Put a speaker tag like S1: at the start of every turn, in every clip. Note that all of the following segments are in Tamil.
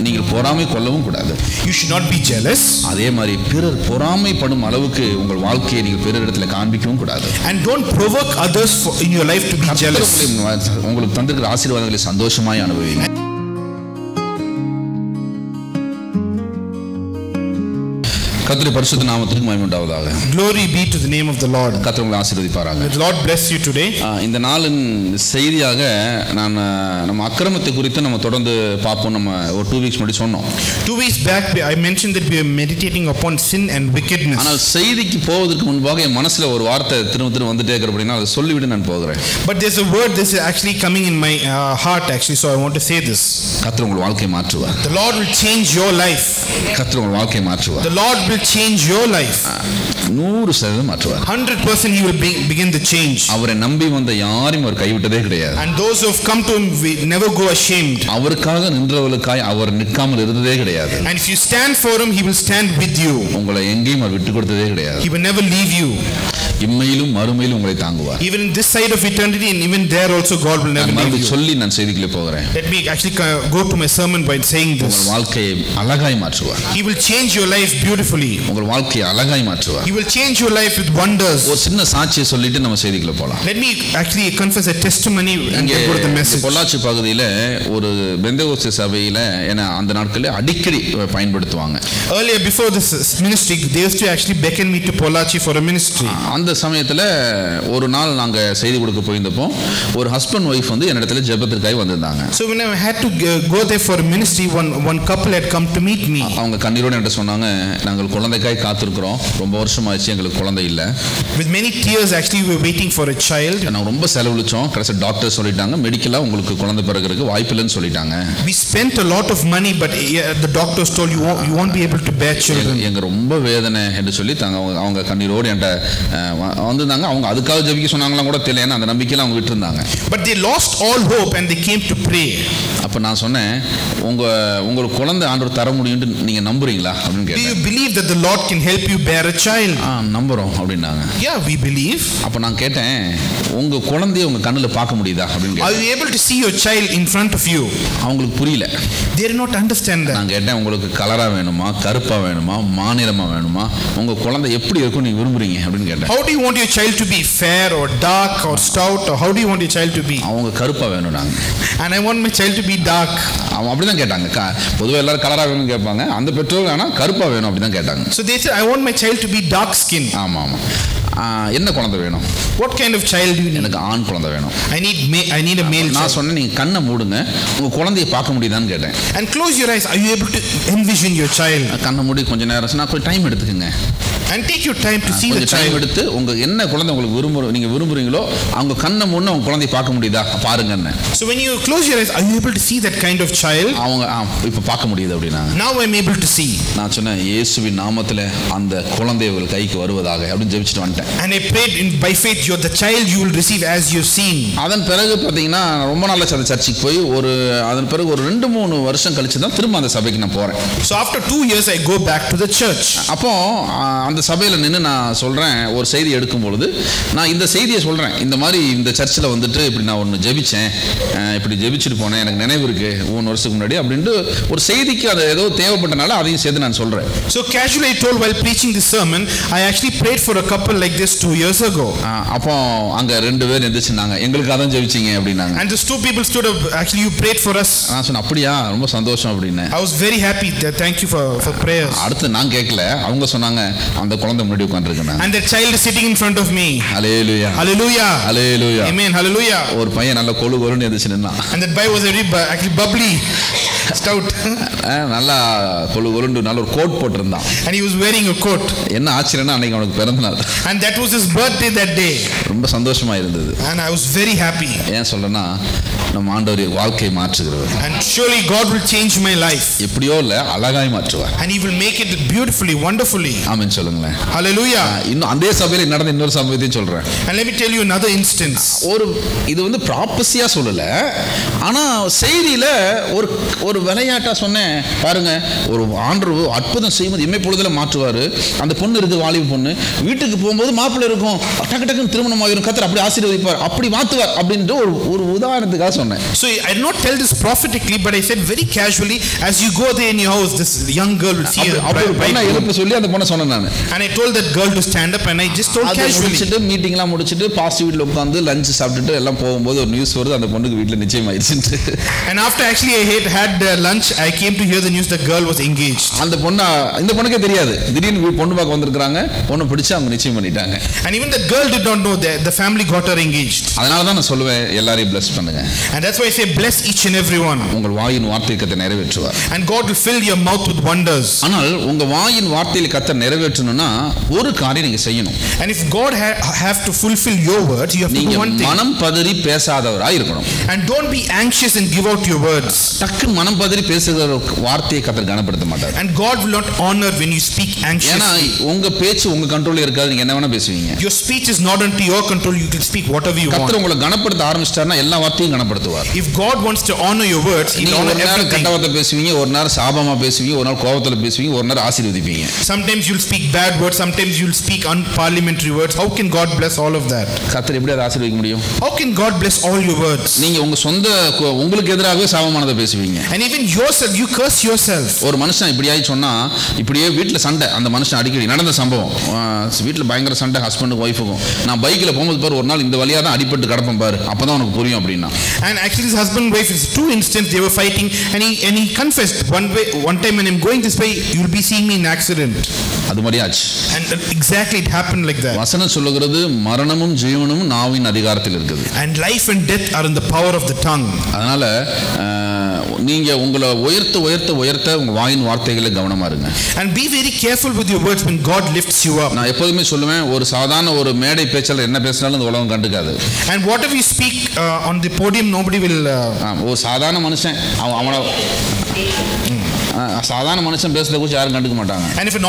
S1: நீங்கள் பொறாமை கொள்ளவும் கூடாது.
S2: You should not be jealous.
S1: அதே மாதிரி பிறர் பொறாமைப்படும் அளவுக்கு உங்கள் வாழ்க்கையை நீங்கள் பிறரிடத்தில் காண்பிக்கவும் கூடாது.
S2: And don't provoke others in your life to be jealous.
S1: உங்களுக்கு தந்திருக்கிற ஆசீர்வாதங்களை சந்தோஷமாய் அனுபவிங்க. கர்த்தருடைய பரிசுத்த நாமத்துக்கு மகிமை உண்டாவதாக.
S2: Glory be to the name of the Lord.
S1: கர்த்தர் உங்களை ஆசீர்வதிப்பாராக.
S2: May the Lord bless you today.
S1: இந்த நாளின் செய்தியாக நான் நம்ம அக்கிரமத்தை குறித்து நம்ம தொடர்ந்து பார்ப்போம். நம்ம ஒரு 2 weeks முன்னாடி சொன்னோம்.
S2: 2 weeks back I mentioned that we are meditating upon sin and wickedness.
S1: ஆனால் செய்திக்கு போவதற்கு முன்பாக என் மனசுல ஒரு வார்த்தை திரும்ப வந்துட்டே இருக்கு. அப்படினா அதை சொல்லிவிட்டு நான் போகிறேன்.
S2: But there's a word this is actually coming in my heart actually, so I want to say this.
S1: கர்த்தர் உங்கள் வாழ்க்கையை மாற்றுவார்.
S2: The Lord will change your life.
S1: கர்த்தர் உங்கள் வாழ்க்கையை மாற்றுவார்.
S2: The Lord will change your life.
S1: 100% மாற்றுவார்.
S2: 100% he will begin the change.
S1: அவரை நம்பி வந்த யாரையும் அவர் கைவிட்டதே கிடையாது.
S2: And those who have come to him will never go ashamed.
S1: அவருக்காக நின்றவர்களுக்காய் அவர் நிற்காமல் இருந்ததே கிடையாது.
S2: And if you stand for him, he will stand with you.
S1: உங்களை எங்கேயும் அவர் விட்டு கொடுத்ததே கிடையாது.
S2: He will never leave you.
S1: இம்மையிலும் மறுமையிலும் உங்களை தாங்குவார்.
S2: Even in this side of eternity and even there also God will never leave you.
S1: சொல்லி நான் செய்திக்குள்ளே போகிறேன்.
S2: Let me actually go to my sermon by saying this.
S1: உங்கள் வாழ்க்கையை அழகாய் மாற்றுவார்.
S2: He will change your life beautifully.
S1: உங்கள் வாழ்க்கையை அழகாய் மாற்றுவார்.
S2: He will change your life with wonders.
S1: ஒரு சின்ன சாட்சியை சொல்லிட்டு நம்ம செய்திக்குள்ளே போலாம்.
S2: Let me actually confess a testimony and go to the message.
S1: Pollachi பகுதியில் ஒரு பெந்தேகோஸ்தே சபையில் ஏன்னா அந்த நாட்களில் அடிக்கடி பயன்படுத்துவாங்க.
S2: Earlier before this ministry they used to actually beckon me to Pollachi for a ministry.
S1: அந்த சமயத்தில் ஒரு நாள் நாங்கள் செய்தி கொடுக்க போயிருந்தப்போ ஒரு ஹஸ்பண்ட் ஒய்ஃப் வந்து என்னிடத்துல ஜெபத்திற்காக வந்திருந்தாங்க.
S2: So when I had to go there for a ministry, one couple had come to meet me.
S1: அவங்க கண்ணீரோடு என்கிட்ட சொன்னாங்க, நாங்கள் குழந்தைக்காய் காத்திருக்கிறோம், ரொம்ப வருஷமாச்சு எங்களுக்கு குழந்தை இல்லை.
S2: With many tears actually we were waiting for a child.
S1: நாங்கள் ரொம்ப செலவழிச்சோம். கடைசி டாக்டர் சொல்லிட்டாங்க மெடிக்கலாக உங்களுக்கு குழந்தை பிறகுறதுக்கு வாய்ப்பு இல்லைன்னு சொல்லிட்டாங்க.
S2: We spent a lot of money but the doctors told you won't be able to bear children.
S1: எங்க ரொம்ப வேதனை என்று சொல்லி அவங்க கண்ணீரோடு என்கிட்ட வந்திருந்தாங்க. அவங்க அதுக்காக ஜெபிக்க சொன்னாங்களா கூட தெரியல, ஏன்னா அந்த நம்பிக்கையில அவங்க விட்டு இருந்தாங்க.
S2: But they lost all hope and they came to pray.
S1: அப்ப நான் சொன்னேன், உங்களுக்கு குழந்தை ஆண்டவர் தர முடியும்னு நீங்க நம்புறீங்களா அப்படின்னு கேட்டேன்.
S2: Do you believe that the Lord can help you bear a child?
S1: நம்புறோம் அப்படினாங்க.
S2: Yeah, we believe.
S1: அப்ப நான் கேட்டேன், உங்க குழந்தையை உங்க கண்ணுல பார்க்க முடியுதா அப்படின்னு கேட்டேன்.
S2: Are you able to see your child in front of you?
S1: அவங்களுக்கு புரியல.
S2: They did not understand that.
S1: நான் கேட்டேன், உங்களுக்கு கலரா வேணுமா, கருப்பா வேணுமா, மாநிறமா வேணுமா, உங்க குழந்தை எப்படி இருக்கும் நீங்க விரும்புறீங்க அப்படின்னு கேட்டேன்.
S2: How do you want your child to be, fair or dark or stout, or how do you want your child to be?
S1: அவங்க கருப்பா வேணும்னாங்க.
S2: And I want my child to be dark.
S1: அவங்க அப்படிதான் கேட்டாங்க. பொதுவாக எல்லாரும் கலரா வேணும்னு கேட்பாங்க. அந்த பெற்றோர்கள் ஆனா கருப்பா வேணும் அப்படிதான் கேட்டாங்க.
S2: So they said I want my child to be dark skin.
S1: ஆமா ஆமா. என்ன குழந்தை வேணும்?
S2: What kind of child do you need?
S1: எனக்கு ஆண் குழந்தை வேணும்.
S2: I need a male.
S1: நான் சொன்னேன், நீங்க கண்ணை மூடுங்க, உங்க குழந்தையை பார்க்க முடியுதான்னு கேட்டேன்.
S2: And close your eyes. Are you able to envision your child?
S1: கண்ணை மூடி கொஞ்ச நேரம் நான் கொஞ்சம் டைம் எடுத்துக்கங்க.
S2: And take your time to see the child.
S1: Time எடுத்து உங்க என்ன குழந்தை உங்களுக்கு நீங்க விரும்புறீங்களோ அவங்க கண்ணை மூடி உங்க குழந்தையை பார்க்க முடியுதா பாருங்கன்னு.
S2: So when you close your eyes, are you able to see that kind of child?
S1: அவங்க இப்ப பார்க்க முடியுது அப்படினா.
S2: Now I'm able to see.
S1: நான் சொன்னேன், இயேசுவின் நாமத்திலே அந்த குழந்தை உங்கள் கைக்கு வருவதாக அப்படின்னு ஜெபிச்சிட்டு வந்துட்டேன்.
S2: And I prayed by faith, you're the child you will receive as you've seen.
S1: அதன் பிறகு பாத்தீங்கன்னா ரொம்ப நாளா அந்த சர்ச்சுக்கு போய் அதன் பிறகு ஒரு 2-3 வருஷம் கழிச்சு தான் திரும்ப அந்த சபைக்கு நான் போறேன்.
S2: So after 2 years I go back to the church.
S1: அப்போ அந்த சபையில நின்று நான் சொல்றேன், ஒரு செய்தி எடுக்கும் பொழுது நான் இந்த செய்தியை சொல்றேன், இந்த மாதிரி இந்த சர்ச்சில் வந்துட்டு இப்படி நான் ஒன்று ஜெபிச்சேன், இப்படி ஜெபிச்சுட்டு போனேன், எனக்கு நினைவு இருக்கு 3 வருஷத்துக்கு முன்னாடி அப்படின்ட்டு ஒரு செய்திக்கு அது ஏதோ தேவைப்பட்டனால அதையும் சேர்த்து நான் சொல்றேன்.
S2: So casually I told while preaching this sermon, I actually prayed for a couple like this 2 years ago.
S1: அப்போ அங்க 2 பேர் எந்திரிச்சாங்க, எங்களுக்கு அதான் ஜெபிச்சீங்க அப்படினாங்க.
S2: And these 2 people stood up, actually you prayed for us.
S1: நான் சொன்னேன், அப்படியா, ரொம்ப சந்தோஷம் அப்படின்னு.
S2: I was very happy. Thank you for prayers.
S1: அடுத்து நான் கேட்கல, அவங்க சொன்னாங்க அந்த குழந்தை முன்னாடி உட்கார்ந்திருக்காங்க.
S2: And the child is sitting in front of me.
S1: Hallelujah.
S2: Hallelujah.
S1: Hallelujah.
S2: Amen. Hallelujah.
S1: ஒரு பையன் நல்ல கொழுகொலுன்னு எந்திரிச்சு நின்னான்.
S2: And that boy was actually bubbly, stout.
S1: நல்லா கொழுகொலுன்னு நல்ல ஒரு கோட் போட்டிருந்தான்.
S2: And he was wearing a coat.
S1: என்ன ஆச்சரியம்னா அன்னைக்கு அவனுக்கு பிறந்த நாள்.
S2: And that was his birthday that day.
S1: ரொம்ப சந்தோஷமா இருந்தது.
S2: And I was very happy.
S1: ஏன் சொல்லனா, நம்ம ஆண்டவர் வாழ்க்கையை மாற்றுகிறவர்.
S2: And surely God will change my life.
S1: எப்படியோ இல்ல, அழகாய் மாற்றுவார்.
S2: And he will make it beautifully, wonderfully.
S1: ஆமென் சொல்லுங்களேன்.
S2: Hallelujah.
S1: இன்னும் அதே சபையில நடந்த இன்னொரு சம்பவத்தையும் சொல்றேன்.
S2: And let me tell you another instance.
S1: இது வந்து ப்ராபசியா சொல்லல, ஆனா செய்தியில ஒரு ஒரு விளையாட்டா சொன்னேன் பாருங்க, ஒரு ஆண்டவர் அற்புதம் செய்வது இம்மை பொழுதுல மாற்றுவாரு. அந்த பொண்ணு இருக்கு, வாலிப பொண்ணு, வீட்டுக்கு போகும்போது மாப்பிள்ளை இருக்கும், டக்கு டக்குன்னு திருமணம் ஆகிரும், கர்த்தர் அப்படி ஆசீர்வதிப்பார், அப்படி மாத்துவார் அப்படின்ற ஒரு உதாரணத்துக்காக சொன்னேன்.
S2: So I did not tell this prophetically, but I said very casually, as you go there in your house, this young girl will see
S1: எழுப்ப சொல்லி அந்த பொண்ணை சொன்னேன் நான்.
S2: And I told that girl to stand up, and I just told casually.
S1: மீட்டிங்லாம் முடிச்சிட்டு பாஸ்ட் வீட்டில் உட்காந்து லஞ்ச் சாப்பிட்டுட்டு எல்லாம் போகும்போது ஒரு நியூஸ் வருது, அந்த பொண்ணுக்கு வீட்டில் நிச்சயம் ஆயிடுச்சு.
S2: And after actually I had lunch, I came to hear the news the girl was engaged.
S1: அந்த இந்த பொண்ணுக்கே தெரியாது, திடீர்னு பொண்ணு பார்க்க வந்திருக்காங்க, பொண்ணு பிடிச்சு அவங்க நிச்சயம் பண்ணிட்டாங்க.
S2: And even the girl did not know that the family got her engaged.
S1: அதனால தான் நான் சொல்லுவேன், எல்லாரையும் bless பண்ணுங்க.
S2: And that's why I say bless each and every one.
S1: உங்கள் வாயின் வார்த்தையை கர்த்தர் நிறைவேற்றுவார்.
S2: And God will fill your mouth with wonders.
S1: ஆனால் உங்க வாயின் வார்த்தையை கர்த்தர் நிறைவேற்றணும்னா ஒரு காரியம் நீங்க செய்யணும்.
S2: And if God have to fulfill your words, you have to do one thing.
S1: மனம் பதறி பேசாதவராய் இருக்கணும்.
S2: And don't be anxious and give out your words.
S1: டக்கு மனம் பதறி பேசுகிற வார்த்தையை கர்த்தர் கனப்படுத்த மாட்டார்.
S2: And God will not honor when you speak anxiously.
S1: ஏன்னா உங்க பேச்சு உங்க கண்ட்ரோல்ல இருக்காது, நீங்க என்ன வேணா பேசுவீங்க.
S2: Your speech is not under your control, you can speak whatever you want.
S1: கர்த்தர் உங்களை கனப்படுத்த ஆரம்பிச்சிட்டார்னா எல்லா வார்த்தையும் கனப்படுத்துவார்.
S2: If God wants to honor your words, he will honor everything.
S1: கெட்ட வார்த்தை பேசுவீங்க, ஒரு நேரம் சாபமா பேசுவீங்க, ஒரு நேரம் கோபத்துல பேசுவீங்க, ஒரு நேரம் ஆசீர்வதிப்பீங்க.
S2: Sometimes you'll speak bad words, sometimes you'll speak unparliamentary words. How can God bless all of that?
S1: கர்த்தர் எப்படி அதை ஆசீர்வதிக்க முடியும்?
S2: How can God bless all your words?
S1: நீங்க உங்க சொந்த உங்களுக்கு எதிராகவே சாபமானதை பேசுவீங்க.
S2: And even yourself, you curse yourself.
S1: ஒரு மனுஷன் இப்படியே சொன்னா, இப்படியே வீட்டில் சண்டை, அந்த மனுஷன் அடிக்கடி நடந்த சம்பவம், வீட்டில் பயங்கர சண்டை ஹஸ்பண்டுக்கும் ஒய்ஃபுக்கும், நான் பைக்கில் போகும்போது பாரு ஒரு நாள் இந்த வழியாக தான் அடிபட்டு கிடப்பேன் பாரு, அப்பதான் உனக்கு புரியும் அப்படின்னா.
S2: And actually his husband and wife is two instances they were fighting, and he confessed one time when I'm going this way you'll be seeing me in accident.
S1: அது மாதிரி ஆச்சு.
S2: And exactly it happened like that.
S1: வசனம் சொல்லுகிறது மரணமும் ஜீவனும் நாவின் அதிகாரத்தில் இருக்குது.
S2: And life and death are in the power of the tongue.
S1: அதனால நீங்க உங்களை உயர்த்த உங்க வாயின் வார்த்தைகளை கவனமா இருங்க.
S2: And be very careful with your words when God lifts you up.
S1: நான் எப்போதுமே சொல்லுவேன், ஒரு சாதாரண ஒரு மேடை பேச்சாளர் என்ன பேசினாலும் இந்த உலகம் கண்டுக்காது.
S2: And whatever you speak on the podium nobody will
S1: ஒரு சாதாரண மனுஷன் அவன சாதாரண மனுஷன் பேசுறத குறித்து யாரும் கண்டுக்க மாட்டாங்க.
S2: And if an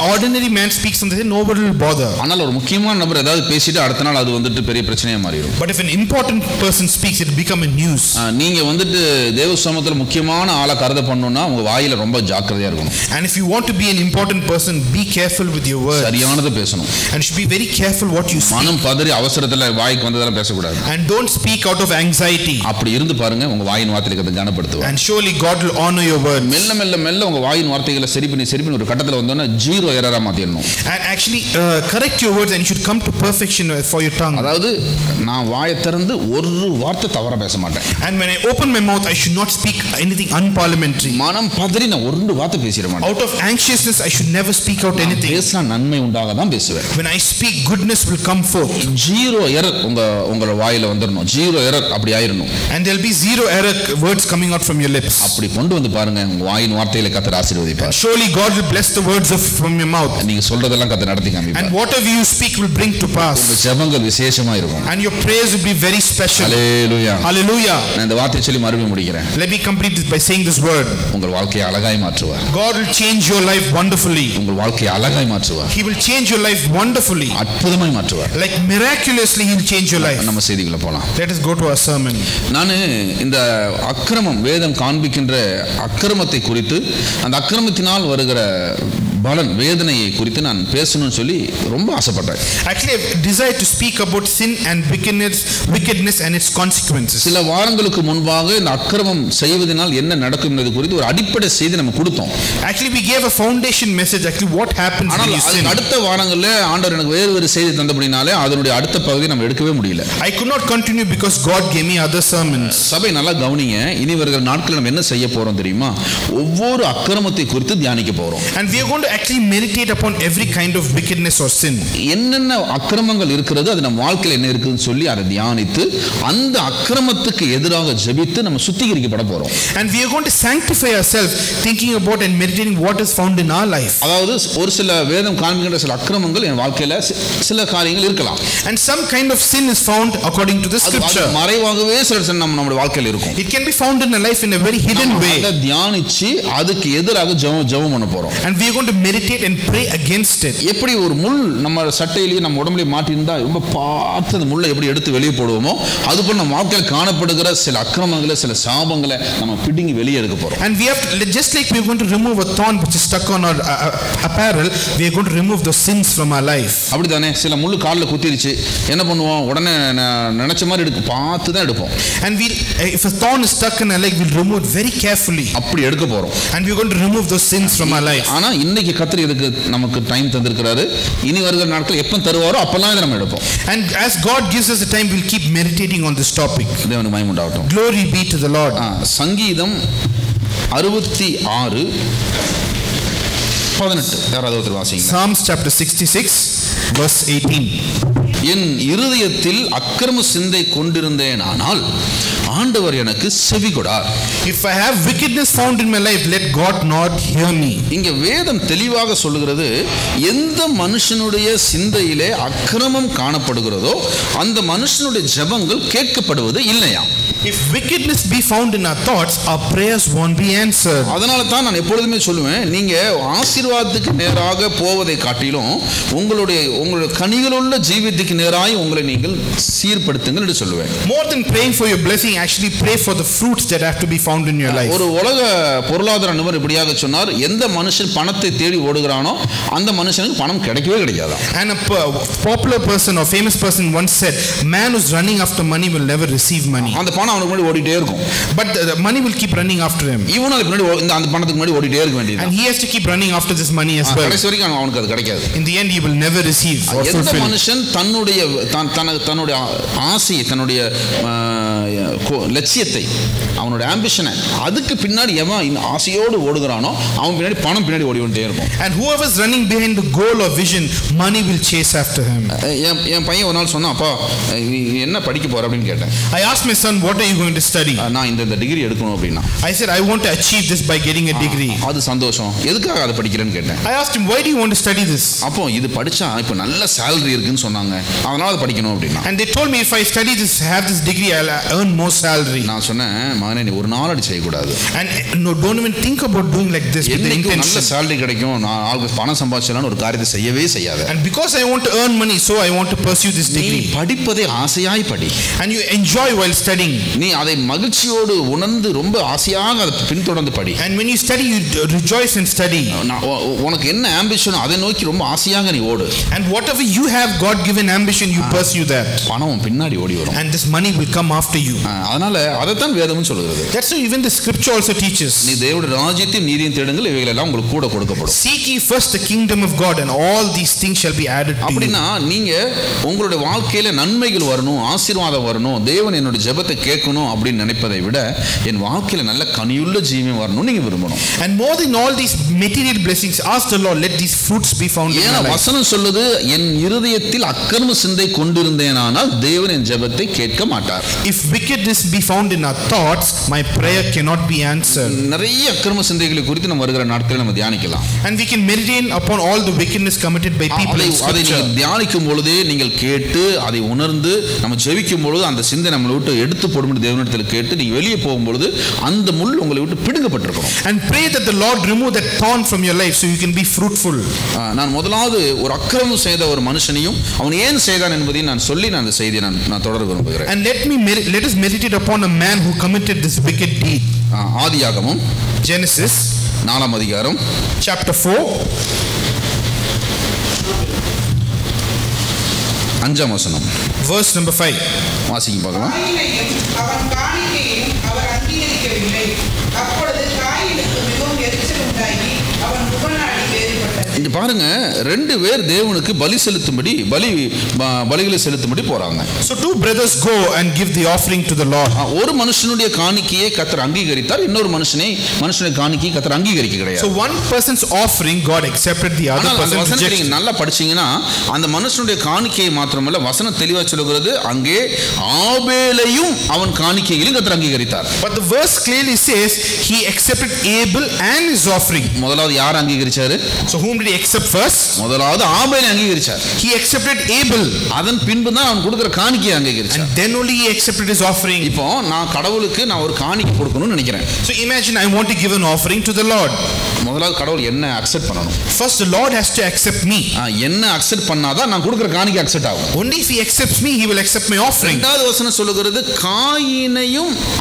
S2: ordinary man speaks something, nobody will bother.
S1: ஆனால் ஒரு முக்கியமான நபர் ஏதாவது பேசிட்டு அடுத்த நாள் அது வந்துட்டு பெரிய பிரச்சனையா மாறிடும்.
S2: But if an important person speaks, it will become a news.
S1: நீங்க வந்துட்டு தேவ சமூகத்துல முக்கியமான ஆளை கருத பண்ணணும்னா உங்க வாயில ரொம்ப ஜாக்கிரதையா இருக்கணும்.
S2: And if you want to be an important person, be careful with your words.
S1: சரியானதை பேசணும்.
S2: And should be very careful what you speak.
S1: மனம் பதறி அவசரத்துல வாய்க்கு வந்ததெல்லாம் பேசக்கூடாது.
S2: And don't speak out of anxiety.
S1: அப்படி இருந்து பாருங்க, உங்க வாயின் வார்த்தைகளை கனப்படுத்துவார்.
S2: And surely God will honor your words.
S1: மெல்ல உங்க வாயின் வார்த்தைகளை சரி பண்ணி ஒரு கட்டத்துல வந்தோன்னா zero எரரா மாத்திரணும்.
S2: And actually correct your words and you should come to perfection for your tongue.
S1: அதாவது நான் வாயை திறந்து ஒரு வார்த்தை தவறா பேச மாட்டேன்.
S2: And when I open my mouth I should not speak anything unparliamentary.
S1: மனம் பதறி நான் ஒரு வார்த்தை பேசிர மாட்டேன்.
S2: Out of anxiousness I should never speak out anything.
S1: பேசினா நன்மை உண்டாக தான் பேசுவேன்.
S2: When I speak, goodness will come forth.
S1: Zero error உங்க வாயில வந்துறணும். ஜீரோ எரர் அப்படி ஆயிரணும்.
S2: And there will be zero error words coming out from your lips.
S1: அப்படி கொண்டு வந்து பாருங்க, உங்க வாயின் வார்த்தைகளை கர்த்தர் ஆசீர்வதிப்பார்.
S2: Surely God will bless the words from your mouth.
S1: நீங்க சொல்றதெல்லாம் கர்த்தர் நடத்தி காமிப்பார்.
S2: And whatever you speak will bring to pass.
S1: உங்க ஜெபங்கள் விசேஷமா இருக்கும்.
S2: And your prayers will be very special.
S1: Hallelujah.
S2: Hallelujah.
S1: நான் இந்த வார்த்தையை சொல்லி மறுபடியும் முடிக்கிறேன்.
S2: Let me complete this by saying this word.
S1: உங்கள் வாழ்க்கையை அழகாய் மாற்றுவார்.
S2: God will change your life wonderfully.
S1: உங்கள் வாழ்க்கையை அழகாய் மாற்றுவார்.
S2: He will change your life wonderfully.
S1: அற்புதமாய் மாற்றுவார்.
S2: Like miraculously he will change your life.
S1: நம்ம செய்திக்குள்ள போலாம்.
S2: Let us go to our sermon.
S1: நான் இந்த அக்கிரமம், வேதம் காண்பிக்கின்ற அக்கிரமத்தை குறித்து, அந்த அக்கிரமத்தினால் வருகிற பலன் வேதனையை குறித்து நான் பேசணும்னு சொல்லி ரொம்ப ஆசைப்பட்டேன்.
S2: Actually I desired to speak about sin and wickedness and its consequences.
S1: சில வாரங்களுக்கு முன்பாக இந்த அக்கிரமம் செய்வதனால் என்ன நடக்கும் என்பது குறித்து ஒரு அடிப்படை செய்தி நம்ம கொடுத்தோம்.
S2: Actually we gave a foundation message actually what happens when you sin.
S1: அடுத்த வாரங்கள்ல ஆண்டவர் எனக்கு வேறு செய்தி தந்தபடினாலே அதனுடைய அடுத்த பகுதி நம்ம எடுக்கவே முடியல.
S2: I could not continue because God gave me other sermons.
S1: சபை நல்லா கவனிங்க, இனி வருகிற நாட்களில் நம்ம என்ன செய்ய போறோம் தெரியுமா? ஒவ்வொரு அக்கிரமத்தை குறித்து தியானிக்க போறோம்.
S2: And we are going to actually meditate upon every kind of wickedness or sin.
S1: என்னென்ன அக்கிரமங்கள் இருக்கிறது, அது நம்ம வாழ்க்கையில் என்ன இருக்குன்னு சொல்லி அதை தியானித்து அந்த அக்கிரமத்துக்கு எதிராக ஜெபித்து நம்ம சுத்திகரிக்கப்பட போறோம்.
S2: And we are going to sanctify ourselves thinking about and meditating what is found in our life.
S1: அதாவது ஒரு சில வேதம் காண்பிக்கின்ற சில அக்கிரமங்கள் என் வாழ்க்கையில சில காரியங்கள் இருக்கலாம்.
S2: And some kind of sin is found according to the scripture.
S1: மறைவாகவே சில நம்ம வாழ்க்கையில் இருக்கும்.
S2: It can be found in a life in a very hidden way.
S1: அதை தியானிச்சு அதுக்கு எதிராக ஜெபம் பண்ண போறோம்.
S2: And we are going to to meditate and pray against it.
S1: எப்படி ஒரு முள் நம்ம சட்டையிலேயே நம்ம உடம்புலயே மாட்டியிருந்தா ரொம்ப பார்த்து அந்த முள்ளை எப்படி எடுத்து வெளியே போடுவோமோ அதுபோல் நம்ம வாழ்க்கையில் காணப்படுகிற சில அக்கிரமங்களை சில சாபங்களை நம்ம பிடுங்கி வெளியே எடுக்க போறோம்.
S2: And we have to, just like we are going to remove a thorn which is stuck on our apparel, we are going to remove the sins from our life.
S1: அப்படிதானே, சில முள்ளு காலில் குத்திருச்சு, என்ன பண்ணுவோம், உடனே நினைச்ச மாதிரி பார்த்து தான் எடுப்போம்.
S2: And if a thorn is stuck in our leg, we'll remove it very carefully.
S1: அப்படி எடுக்க போறோம்.
S2: And we are going to remove those sins from our life.
S1: ஆனா இன்னைக்கு கர்த்தர் இதுக்கு நமக்கு டைம் தந்திருக்கிறாரு. இனி வருகிற நாட்கள் எப்ப தருவாரோ அப்பெல்லாம் இதை நம்ம எடுப்போம்.
S2: And as God gives us the time, we'll keep meditating on this topic.
S1: தேவனுக்கு மகிமை உண்டாகட்டும்.
S2: Glory be to the Lord.
S1: சங்கீதம் 66:18 யாராவது ஒருத்தர் வாசிங்க.
S2: Psalms chapter 66 verse 18.
S1: என் இருதயத்தில் அக்கிரம சிந்தை கொண்டிருந்தேனானால் ஆண்டவர் எனக்கு செவி கொடார்.
S2: If I have wickedness found in my life, let God not hear me.
S1: இங்க வேதம் தெளிவாக சொல்லுகிறது, எந்த மனுஷனுடைய சிந்தையிலே அக்கிரமம் காணப்படுகிறதோ அந்த மனுஷனுடைய ஜெபங்கள் கேட்கப்படுவது இல்லையா.
S2: If wickedness be found in our thoughts, our prayers won't be answered.
S1: அதனால தான் நான் எப்பொழுதுமே சொல்லுவேன், நீங்க ஆசீர்வாதத்துக்கு நேராக போவதை காட்டிலும் உங்களுடைய கனிகளுள்ள ஜீவியத்துக்கு நேராக உங்களை நீங்கள் சீர்படுத்துங்கள் என்று சொல்லுவேன்.
S2: More than praying for your blessing, actually pray for the fruits that have to be found in your life.
S1: ஒரு உலக பொருளாதார நிபுணர் இப்படியாக சொன்னார், எந்த மனுஷன் பணத்தை தேடி ஓடுகிறானோ அந்த மனுஷனுக்கு பணம் கிடைக்கவே கிடைக்காது.
S2: And a popular person or famous person once said, man who's running after money will never receive money.
S1: அந்த பணம் அவனுக்கு முன்னாடி ஓடிட்டே இருக்கும்.
S2: But the money will keep running after him.
S1: இவனும் அதுக்கு முன்னாடி அந்த பணத்துக்கு முன்னாடி ஓடிட்டே இருக்க வேண்டியது.
S2: And he has to keep running after this money as well.
S1: கடைசி வரைக்கும் அவனுக்கு அது கிடைக்காது.
S2: In the end he will never receive or fulfill.
S1: எந்த மனுஷன் தன்னுடைய ஆசையை, தன்னுடைய லட்சியத்தை, அவனுடைய ஆம்பிஷனை அதுக்கு பின்னாடி எவன் ஆசையோடு ஓடுகிறானோ அவன் பின்னாடி பணம் பின்னாடி ஓடிட்டே இருக்கும்.
S2: And whoever is running behind the goal or vision, money will chase after him.
S1: என் பையன் ஒரு நாள் சொன்னான், அப்பா என்ன படிக்க போற அப்படின்னு கேட்டேன்.
S2: I asked my son, what are you going to study?
S1: நான் இந்த டிகிரி எடுக்கணும் அப்படின்னா.
S2: I said, I want to achieve this by getting a degree.
S1: அது சந்தோஷம், எதுக்காக அதை படிக்கிறேன்னு கேட்டேன்.
S2: I asked him, why do you want to study this?
S1: அப்போ இது படிச்சா இப்போ நல்ல salary இருக்குன்னு சொன்னாங்க, அதனால அதை படிக்கணும் அப்படின்னா.
S2: And they told me if I study this, have this degree, I'll earn more salary.
S1: நான் சொன்னேன், மகனே நீ ஒரு நாள் அடி செய்யக்கூடாது.
S2: And no, don't even think about doing like this with the intention.
S1: நல்ல salary கிடைக்கும், நான் ஆளுக்கு பணம் சம்பாதிச்சலாம்னு ஒரு காரியத்தை செய்யவே செய்யாத.
S2: And because I want to earn money, so I want to pursue this degree.
S1: நீ படிப்பதை ஆசையாய் படி.
S2: And you enjoy while studying.
S1: நீ அதை மகிழ்ச்சியோடு உணர்ந்து ரொம்ப ஆசையாக அதை பின்தொடர்ந்து படி.
S2: And when you study, you rejoice and study.
S1: உனக்கு என்ன ஆம்பிஷன் அதை நோக்கி ரொம்ப ஆசையாக நீ ஓடு.
S2: And whatever you have God given ambition, you pursue that.
S1: பணம் பின்னாடி ஓடி வரும்.
S2: And this money will come after you.
S1: அதனால அதைத்தான் வேதமும் சொல்கிறது.
S2: That's why even the scripture also teaches.
S1: நீ தேவனுடைய ராஜ்யத்தையும் நீதியையும் தேடுங்கள், இவைகள் எல்லாம் உங்களுக்கு கூட கொடுக்கப்படும்.
S2: Seek ye first the kingdom of God, and all these things shall be added to you.
S1: அப்படினா நீங்க உங்களுடைய வாழ்க்கையில நன்மைகள் வரணும், ஆசீர்வாதம் வரணும், தேவன் என்னோட ஜெபத்தை கேட்கணும் அப்படின்னு நினைப்பதை விட என் வாழ்க்கையில நல்ல கனியுள்ள ஜீவன் வரணும் நீங்க விரும்பணும்.
S2: And more than all these material blessings, ask the Lord, let these fruits be found in your life.
S1: வசனம் சொல்லுது, என் இருதயத்தில் அக்கிரம சிந்தை கொண்டிருந்தேனானால் தேவன் என் ஜெபத்தை கேட்க மாட்டார்.
S2: If wickedness be found in our thoughts, my prayer cannot be answered.
S1: நிறைய அக்கிரம சிந்தைகளை குறித்து நம்ம வருகிற நாட்களில் நம்ம தியானிக்கலாம்.
S2: And we can meditate upon all the wickedness committed by people in
S1: அதை
S2: scripture.
S1: தியானிக்கும் பொழுதே நீங்கள் கேட்டு அதை உணர்ந்து நம்ம ஜெபிக்கும் பொழுது அந்த சிந்தை நம்மளை விட்டு எடுத்து போடும் தேவனிடத்தில் கேட்டு நீங்க வெளியே போகும்பொழுது அந்த முள் உங்களை விட்டு பிடுங்கப்பட்டிருக்கும்.
S2: And pray that the Lord remove that thorn from your life so you can be fruitful.
S1: நான் முதலாவது ஒரு அக்கிரமம் செய்த ஒரு மனுஷனையும் அவன் ஏன் செய்தான் என்பதையும் நான் சொல்லி நான் அந்த செய்தியை நான் தொடர விரும்புகிறேன்.
S2: And let us meditate upon a man who committed this wicked deed.
S1: ஆதியாகமம்
S2: Genesis
S1: 4 அதிகாரம்
S2: chapter 4
S1: 5 வசனம்
S2: verse number 5.
S1: வாசிங்க பார்க்கலாம்.
S3: அவன் காணிக்கையையும் அவர் அங்கீகரிக்கவில்லை. அப்பொழுது காயினுக்கு மிகவும் எரிச்சல் உண்டாகி அவன் முகநாடி வேறுபட்டது.
S1: இங்க பாருங்க, ரெண்டு பேர் தேவனுக்கு பலிகளை செலுத்தும்படி போறாங்க.
S2: So two brothers go and give the offering to the Lord.
S1: ஒரு மனுஷனுடைய காணிக்கையை கர்த்தர் அங்கீகரித்தார், இன்னொரு மனுஷனுடைய காணிக்கையை கர்த்தர் அங்கீகரிக்க கிடையாது.
S2: So one person's offering God accepted, the other person rejected.
S1: நீங்க நல்லா படிச்சீங்கன்னா அந்த மனுஷனுடைய காணிக்கையை மாத்திரமல்ல வசனம் தெளிவா சொல்லுகிறது, அங்கே ஆபேலையும் அவன் காணிக்கையிலும் கர்த்தர் அங்கீகரித்தார்.
S2: But the verse clearly says he accepted Abel and his offering.
S1: முதலாவது யார் அங்கீகரிச்சாரு?
S2: So whom did he accept first?
S1: முதலாவது ஆபேலை அங்கீகரிச்சார்.
S2: He accepted Abel.
S1: அதன் பின்பு தான் அவன் கொடுக்கிற காணிக்கையை அங்கீகரிச்சார்.
S2: And then only he accepted his offering.
S1: இப்போ நான் கடவுளுக்கு நான் ஒரு காணிக்கை கொடுக்கணும்னு நினைக்கிறேன்.
S2: So imagine I want to give an offering to the Lord.
S1: முதலாவது கடவுள் என்ன அக்செப்ட் பண்ணணும்.
S2: First the Lord has to accept me.
S1: என்ன அக்செப்ட் பண்ணாதான் நான் கொடுக்கிற காணிக்கை அக்செப்ட் ஆகும்.
S2: Only if he accepts me, he will accept my offering.
S1: இரண்டாவது வசனம் சொல்லுகிறது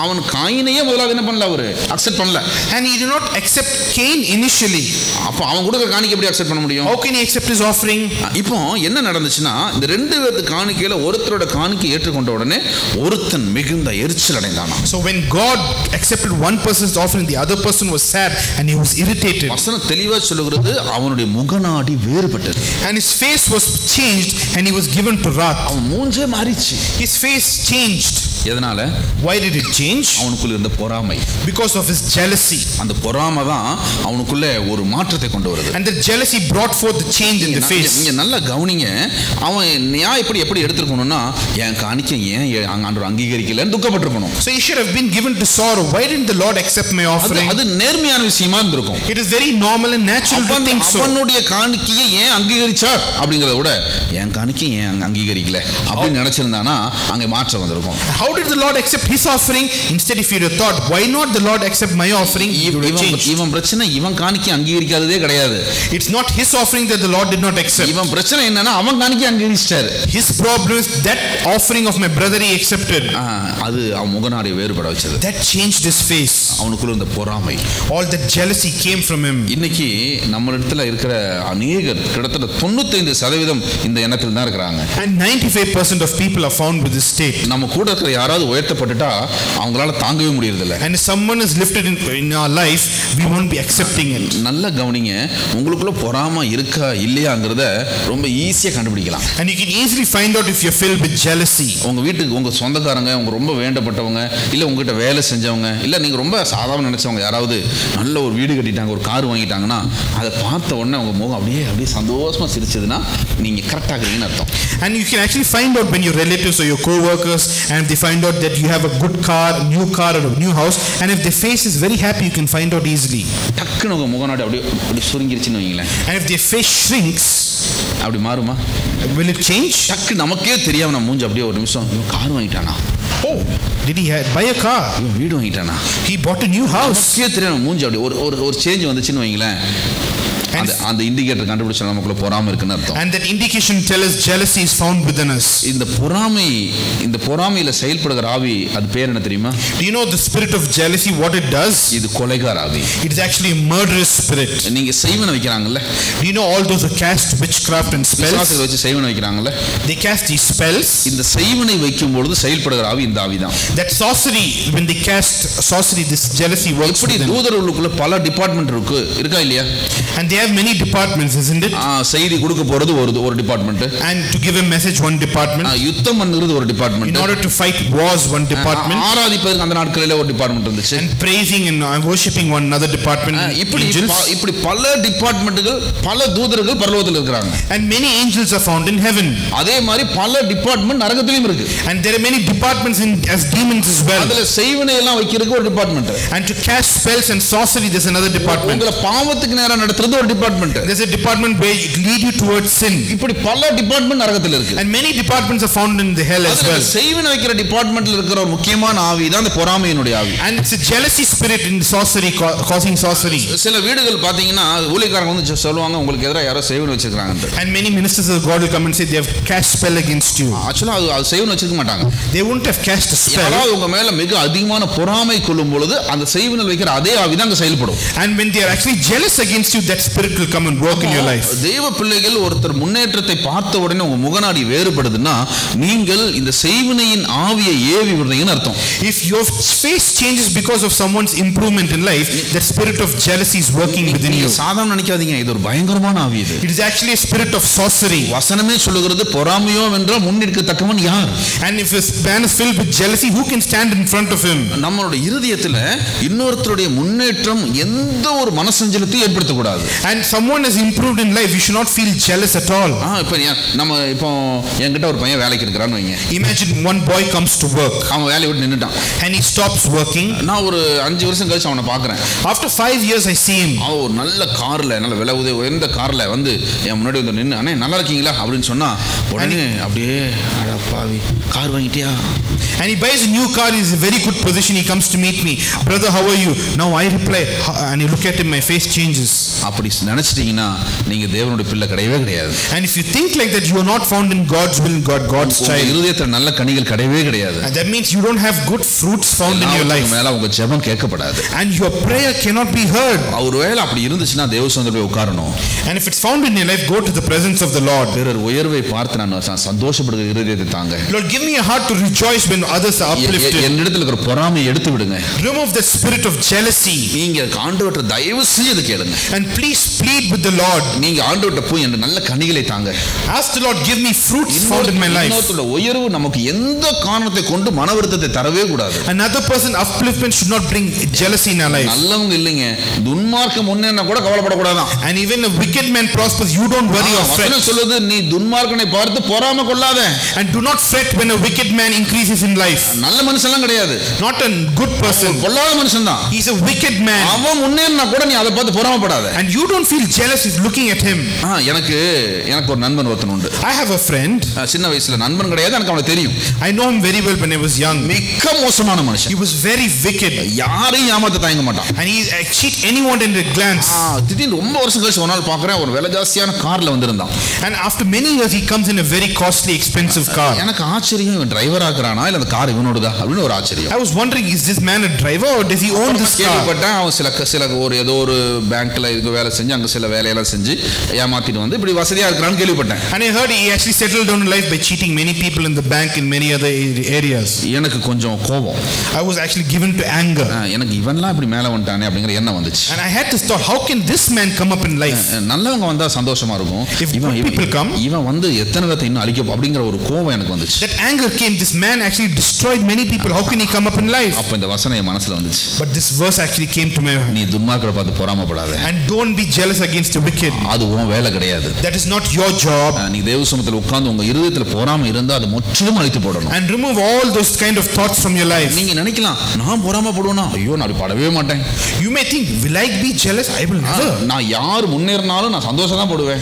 S1: அவன் காயினையே முதலாவது என்ன பண்ணல, அவரு அக்செப்ட் பண்ணல.
S2: And he did not accept Cain initially.
S1: அப்ப அவன் கொடுக்கிற காணிக்கை எப்படி அக்செப்ட் பண்ண முடியும்?
S2: How can he accept his offering?
S1: இப்போ என்ன நடந்துச்சுன்னா, இந்த ரெண்டு பேருக்கு காணிக்கையில ஒருத்தரோட காணிக்கை ஏற்றுக்கொண்ட உடனே ஒருத்தன் மிகுந்த எரிச்சல் அடைந்தானா.
S2: So when God accepted one person's offering, the other person was sad and he was irritated.
S1: வசனம் தெளிவா சொல்லுகிறது, அவனுடைய முகநாடி வேறுபட்டது.
S2: And his face was changed and he was given to wrath.
S1: அவன் மூஞ்சே மாறிச்சு.
S2: His face changed.
S1: எதனால?
S2: Why did it change?
S1: அவனுக்குள்ள இருந்த பொறாமை.
S2: Because of his jealousy.
S1: அந்த பொறாமை தான் அவனுக்குள்ள ஒரு மாற்றத்தை கொண்டு வருது.
S2: And the jealousy brought forth the change in the face.
S1: நீங்க நல்லா கவனிங்க. அவன் நியாயம் எப்படி எடுத்துக்கணும்னா, என் காணிக்கை ஏன் ஆண்டவர் அங்கீகரிக்கலன்னு துக்கப்பட்டிருக்கணும்.
S2: So he should have been given to sorrow. Why didn't the Lord accept my offering?
S1: அது நேர்மையான விஷயமா இருந்திருக்கும்.
S2: It is very normal and natural to think so.
S1: அவனுடைய காணிக்கையை ஏன் அங்கீகரிச்சார் அப்படிங்கறத விட என் காணிக்கை ஏன் அங்கீகரிக்கல அப்படின்னு நினைச்சிருந்தானா அங்க மாற்றம் வந்திருக்கும்.
S2: How did the Lord accept his offering? Instead, if you had thought, why not the Lord accept my offering?
S1: இவன் பிரச்சனை இவன் காணிக்கை அங்கீகரிக்காததே கிடையாது.
S2: It's not his offering that the Lord did not accept.
S1: இவன் பிரச்சனை என்னன்னா, அவன் காணிக்கை அங்கீகரிச்சாரு.
S2: His problem is that offering of my brother he accepted.
S1: அது அவன் முகநாடி வேறுபட வச்சது.
S2: That changed his face.
S1: அவனுக்குள்ள இருந்த பொறாமை,
S2: all that jealousy came from him.
S1: இன்னைக்கு நம்ம இடத்துல இருக்கிற அநேகர் கிட்டத்தட்ட 95% இந்த எண்ணத்தில் தான் இருக்கிறாங்க.
S2: And 95% of people are found with this state.
S1: நம்ம கூட இருக்கிற யாராவது உயர்த்தப்பட்டுட்டா அவங்களால தாங்கவே முடியறதில்ல.
S2: And if someone is lifted in our life, we won't be accepting it.
S1: நல்ல கவனிங்க, உங்களுக்குள்ள பொறாமை இருக்கா இல்லையாங்கறத ரொம்ப ஈஸியா கண்டுபிடிக்கலாம்.
S2: And you can easily find out if you're filled with jealousy.
S1: உங்க வீட்டுக்கு உங்க சொந்தக்காரங்க, உங்க ரொம்ப வேண்டப்பட்டவங்க, இல்ல உங்ககிட்ட வேலை செஞ்சவங்க, இல்ல நீங்க ரொம்ப சாதாரண நினைச்சவங்க யாராவது நல்ல ஒரு வீடு கட்டிட்டாங்க, ஒரு கார் வாங்கிட்டாங்கன்னா அதை பார்த்த உடனே உங்க முகம் அப்படியே சந்தோஷமா சிரிச்சதுன்னா நீங்க கரெக்டா இருக்கீங்கன்னு அர்த்தம்.
S2: And you can actually find out when your relatives or your co-workers, and if they find out that you have a good car, a new car or a new house, and if their face is very happy, you can find out easily.
S1: டக்குனு உங்க முகநாடி அப்படியே சுருங்கிருச்சுன்னு வைங்களேன்.
S2: And if their face shrinks,
S1: அப்படி மாறுமா?
S2: will it change?
S1: டக்கு நமக்கே தெரியாம நம்ம மூஞ்சி அப்படியே ஒரு நிமிஷம், car வாங்கிட்டானா,
S2: oh did he buy a car,
S1: வீடு வாங்கிட்டானா,
S2: he bought a new house,
S1: நமக்கே தெரியாம மூஞ்சி அப்படியே ஒரு சேஞ்ச் வந்துச்சுன்னு வைங்களேன். அந்த இண்டிகேட்டர் கண்டுபிடிச்சா நமக்குள்ள பொறாமை இருக்குன்னு அர்த்தம்.
S2: And that indication tells us jealousy is found within us.
S1: இந்த பொறாமையில செயல்படுகிற ஆவி, அது பேர் என்ன தெரியுமா?
S2: Do you know the spirit of jealousy, what it does?
S1: இது கொலைகார ஆவி.
S2: It is actually a murderous spirit.
S1: நீங்க செய்வன வைக்கறாங்கல்ல,
S2: do you know all those who cast witchcraft and spells? விசுவாசிகளை
S1: வச்சு செய்வன வைக்கறாங்கல்ல,
S2: they cast these spells.
S1: இந்த செய்வனை வைக்கும் பொழுது செயல்படுகிற ஆவி இந்த ஆவி தான்.
S2: That sorcery, when they cast sorcery, this jealousy works.
S1: இப்படி தூதர்களுக்குள்ள பல டிபார்ட்மென்ட் இருக்கா இல்லையா?
S2: And they have many departments, isn't it?
S1: செய்தி கொடுக்க போறது ஒரு department.
S2: And to give a message one department.
S1: யுத்தம் பண்றது ஒரு department.
S2: In order to fight wars one department.
S1: ஆராதிப்பதற்கு அந்த நாட்களிலே ஒரு டிபார்ட்மென்ட் இருந்துச்சு.
S2: And praising and worshiping one another department.
S1: இப்படி பல டிபார்ட்மென்ட்கள், பல தூதர்கள் பரலோகத்தில் இருக்காங்க.
S2: And many angels are found in heaven.
S1: அதே மாதிரி பல டிபார்ட்மென்ட் நரகத்திலும் இருக்கு.
S2: And there are many departments as demons as well.
S1: அதுல செய்வனை எல்லாம் வைக்கிறதுக்கு ஒரு department.
S2: And to cast spells and sorcery, there's another department.
S1: உங்களை பாவத்துக்கு நேரா நடத்துறது ஒரு department.
S2: There's a department where it lead you towards sin.
S1: இப்படி பல டிபார்ட்மென்ட் நரகத்தில் இருக்கு.
S2: And many departments are found in the hell as well.
S1: செய்வனை வைக்கிற டிபார்ட்மென்ட்ல இருக்கிற ஒரு முக்கியமான ஆவி தான் அந்த பொறாமையினுடைய ஆவி.
S2: And it's a jealousy spirit in sorcery, causing sorcery.
S1: சில வீடுகள் பாத்தீங்கன்னா ஊழியக்காரங்க வந்து சொல்லுவாங்க, உங்களுக்கு எதிராக யாரோ செய்வனை வச்சிருக்காங்க.
S2: And many ministers of God will come and say they have cast spell against you.
S1: ஆக்சுவலா அது செய்வனை வச்சிருக்க மாட்டாங்க.
S2: They wouldn't have cast a spell.
S1: யாராவது உங்க மேல மிக அதிகமான பொறாமை கொள்ளும் பொழுது அந்த செய்வனை வைக்கிற அதே ஆவி தான் அங்க செயல்படும்.
S2: And when they are actually jealous against you, that spirit will come and work in your life.
S1: தேவ பிள்ளைகள் ஒருத்தர் முன்னேற்றத்தை பார்த்த உடனே உங்க முகநாடி வேறுபடுதுன்னா நீங்கள் இந்த செய்வனையின் ஆவியை ஏவி விடுறீங்கன்னு அர்த்தம்.
S2: If your face changes because of someone's improvement in life, that spirit of jealousy is working within you.
S1: சாதாரண நினைக்காதீங்க, இது ஒரு பயங்கரமான ஆவி. இது
S2: It is actually a spirit of sorcery.
S1: வசனமே சொல்லுகிறது, பொறாமையோ என்றால் முன்னிற்கத்தக்கவன் யார்?
S2: And if a man is filled with jealousy, who can stand in front of him?
S1: நம்மளுடைய இருதயத்துல இன்னொருத்தருடைய முன்னேற்றம் எந்த ஒரு மனசஞ்சலத்தையும் ஏற்படுத்தக்கூடாது.
S2: And someone has improved in life, you should not feel jealous at all.
S1: இப்போ நம்ம இப்போ என்கிட்ட ஒரு பையன் வேலைக்கு இருக்கிறான்னு வைங்க.
S2: Imagine one boy comes to work.
S1: அவன் வேலையை விட்டு நின்னுட்டான்.
S2: And he stops working.
S1: நான் ஒரு 5 வருஷம் கழிச்சு அவனை பார்க்கறேன்.
S2: After 5 years I see him.
S1: அவன் ஒரு நல்ல கார்ல, நல்ல விலை உயர்ந்த கார்ல வந்து என் முன்னாடி வந்து நின்னு, அண்ணே நல்லா இருக்கீங்களா அப்படின்னு சொன்னா உடனே அப்படியே அடப்பாவி car வாங்கிட்டியா?
S2: And he buys a new car, he is in a very good position, he comes to meet me. Brother, how are you? Now I reply, and you look at him, my face changes.
S1: அப்படி நினைச்சிட்டீங்கன்னா நீங்க தேவனுடைய பிள்ளை கிடையவே கிடையாது.
S2: And if you think like that, you are not found in God's will, God's child.
S1: இருதயத்துல நல்ல கனிகள் கிடையவே கிடையாது.
S2: And that means you don't have good fruits found in your life.
S1: மேல உங்க ஜெபம் கேட்கப்படாது.
S2: And your prayer cannot be heard.
S1: ஒருவேளை அப்படி இருந்துச்சுன்னா தேவ சமூகத்துல போய் உட்காரணும்.
S2: And if it's found in your life, go to the presence of the Lord.
S1: பிறர் உயர்வை பார்த்து நான் சந்தோஷப்படுகிற இருதயத்தை தாங்க.
S2: Lord, give me a heart to rejoice when others are uplifted.
S1: என்னிடத்துல இருக்கிற பொறாமையை எடுத்து விடுங்க.
S2: Remove the spirit of jealousy.
S1: நீங்க ஆண்டவர்ட்ட தயவு செய்து கேளுங்க.
S2: And please plead with the Lord.
S1: நீங்க ஆண்டவர்ட்ட போய் எனக்கு நல்ல கனிகளை தாங்க.
S2: Ask the Lord, give me fruits found in my life.
S1: இன்னொருத்தரோட உயர்வு நமக்கு எந்த காரணத்தை கொண்டு மனவருத்தத்தை தரவே கூடாது.
S2: Another person upliftment should not bring jealousy in our life.
S1: நல்லவங்க இல்லைங்க, துன்மார்க்கம் முன்னேறினா கூட கவலைப்படக்கூடாதான்.
S2: And even a wicked man prospers, you don't worry or fret.
S1: வசனம் சொல்லுது, நீ துன்மார்க்கனை பார்த்து பொறாமை கொள்ளாத.
S2: And do not fret when a wicked man increases in life.
S1: நல்ல மனுஷன்லாம் கிடையாது.
S2: Not a good person.
S1: பொல்லாத மனுஷன் தான்.
S2: He's a wicked man.
S1: அவன் முன்னேறினா கூட நீ அதை பார்த்து பொறாமைப்படாத.
S2: And you don't feel jealous if looking at him.
S1: எனக்கு ஒரு நண்பன் ஒருத்தன் உண்டு.
S2: I have a friend.
S1: சின்ன வயசுல நண்பன் கிடையாது, எனக்கு அவனை தெரியும்.
S2: I know him very well when I was young.
S1: மிக்க மோசமான மனுஷன்.
S2: He was very wicked.
S1: யாரையும் ஏமாத்த தயங்க மாட்டான்.
S2: And he cheat anyone in a glance.
S1: திடீர்னு ரொம்ப வருஷம் கழிச்சு ஒரு நாள் பார்க்கறேன், ஒரு விலை ஜாஸ்தியான கார்ல வந்திருந்தான்.
S2: And after many years he comes in a very costly expensive car.
S1: எனக்கு ஆச்சரியம், இவன் டிரைவர் ஆக்குறானா இல்ல அந்த கார் இவனோடதா அப்படின்னு ஒரு ஆச்சரியம்.
S2: I was wondering, is this man a driver or does he own this car?
S1: கேள்விப்பட்டேன் அவன் சில ஒரு ஏதோ ஒரு பேங்க்ல இதுக்கு வேலை செஞ்சு அங்க சில வேலையெல்லாம் செஞ்சு ஏமாத்திட்டு வந்து இப்படி வசதியா இருக்கிறான்னு கேள்விப்பட்டேன்.
S2: And I heard he actually settled down in life by cheating many people in the bank in many other areas.
S1: எனக்கு கொஞ்சம் கோபம்.
S2: I was actually given to anger.
S1: எனக்கு இவன்லாம் இப்படி மேல வந்துட்டானே அப்படிங்கிற எண்ணம் வந்துச்சு.
S2: And I had to thought, how can this man come up in life?
S1: நல்லவங்க வந்தா சந்தோஷமா இருக்கும்.
S2: If good people come,
S1: இவன் வந்து எத்தனை பேத்தை இன்னும் அழிக்க அப்படிங்கிற ஒரு கோபம் எனக்கு வந்துச்சு.
S2: That anger came, this man actually destroyed many people, how can he come up in life?
S1: அப்ப இந்த வசனம் என் மனசுல வந்துச்சு.
S2: But this verse actually came to my mind.
S1: நீ துன்மார்க்கரை பார்த்து பொறாமைப்படாத.
S2: And don't be jealous against the wicked.
S1: அது உன் வேலை கிடையாது.
S2: That is not your job.
S1: நீ தேவ சமூகத்துல உட்கார்ந்து உங்க இருதயத்துல பொறாமை இருந்தா அது முற்றிலும் அழித்து போடணும்.
S2: And remove all those kind of thoughts from your life.
S1: நீங்க நினைக்கலாம், நான் பொறாமைப்படுவேனா? ஐயோ நான் படவே மாட்டேன்.
S2: You may think, will I be jealous? I will never.
S1: நான் யார் முன்னேறினாலும் நான் சந்தோஷம் தான் படுவேன்.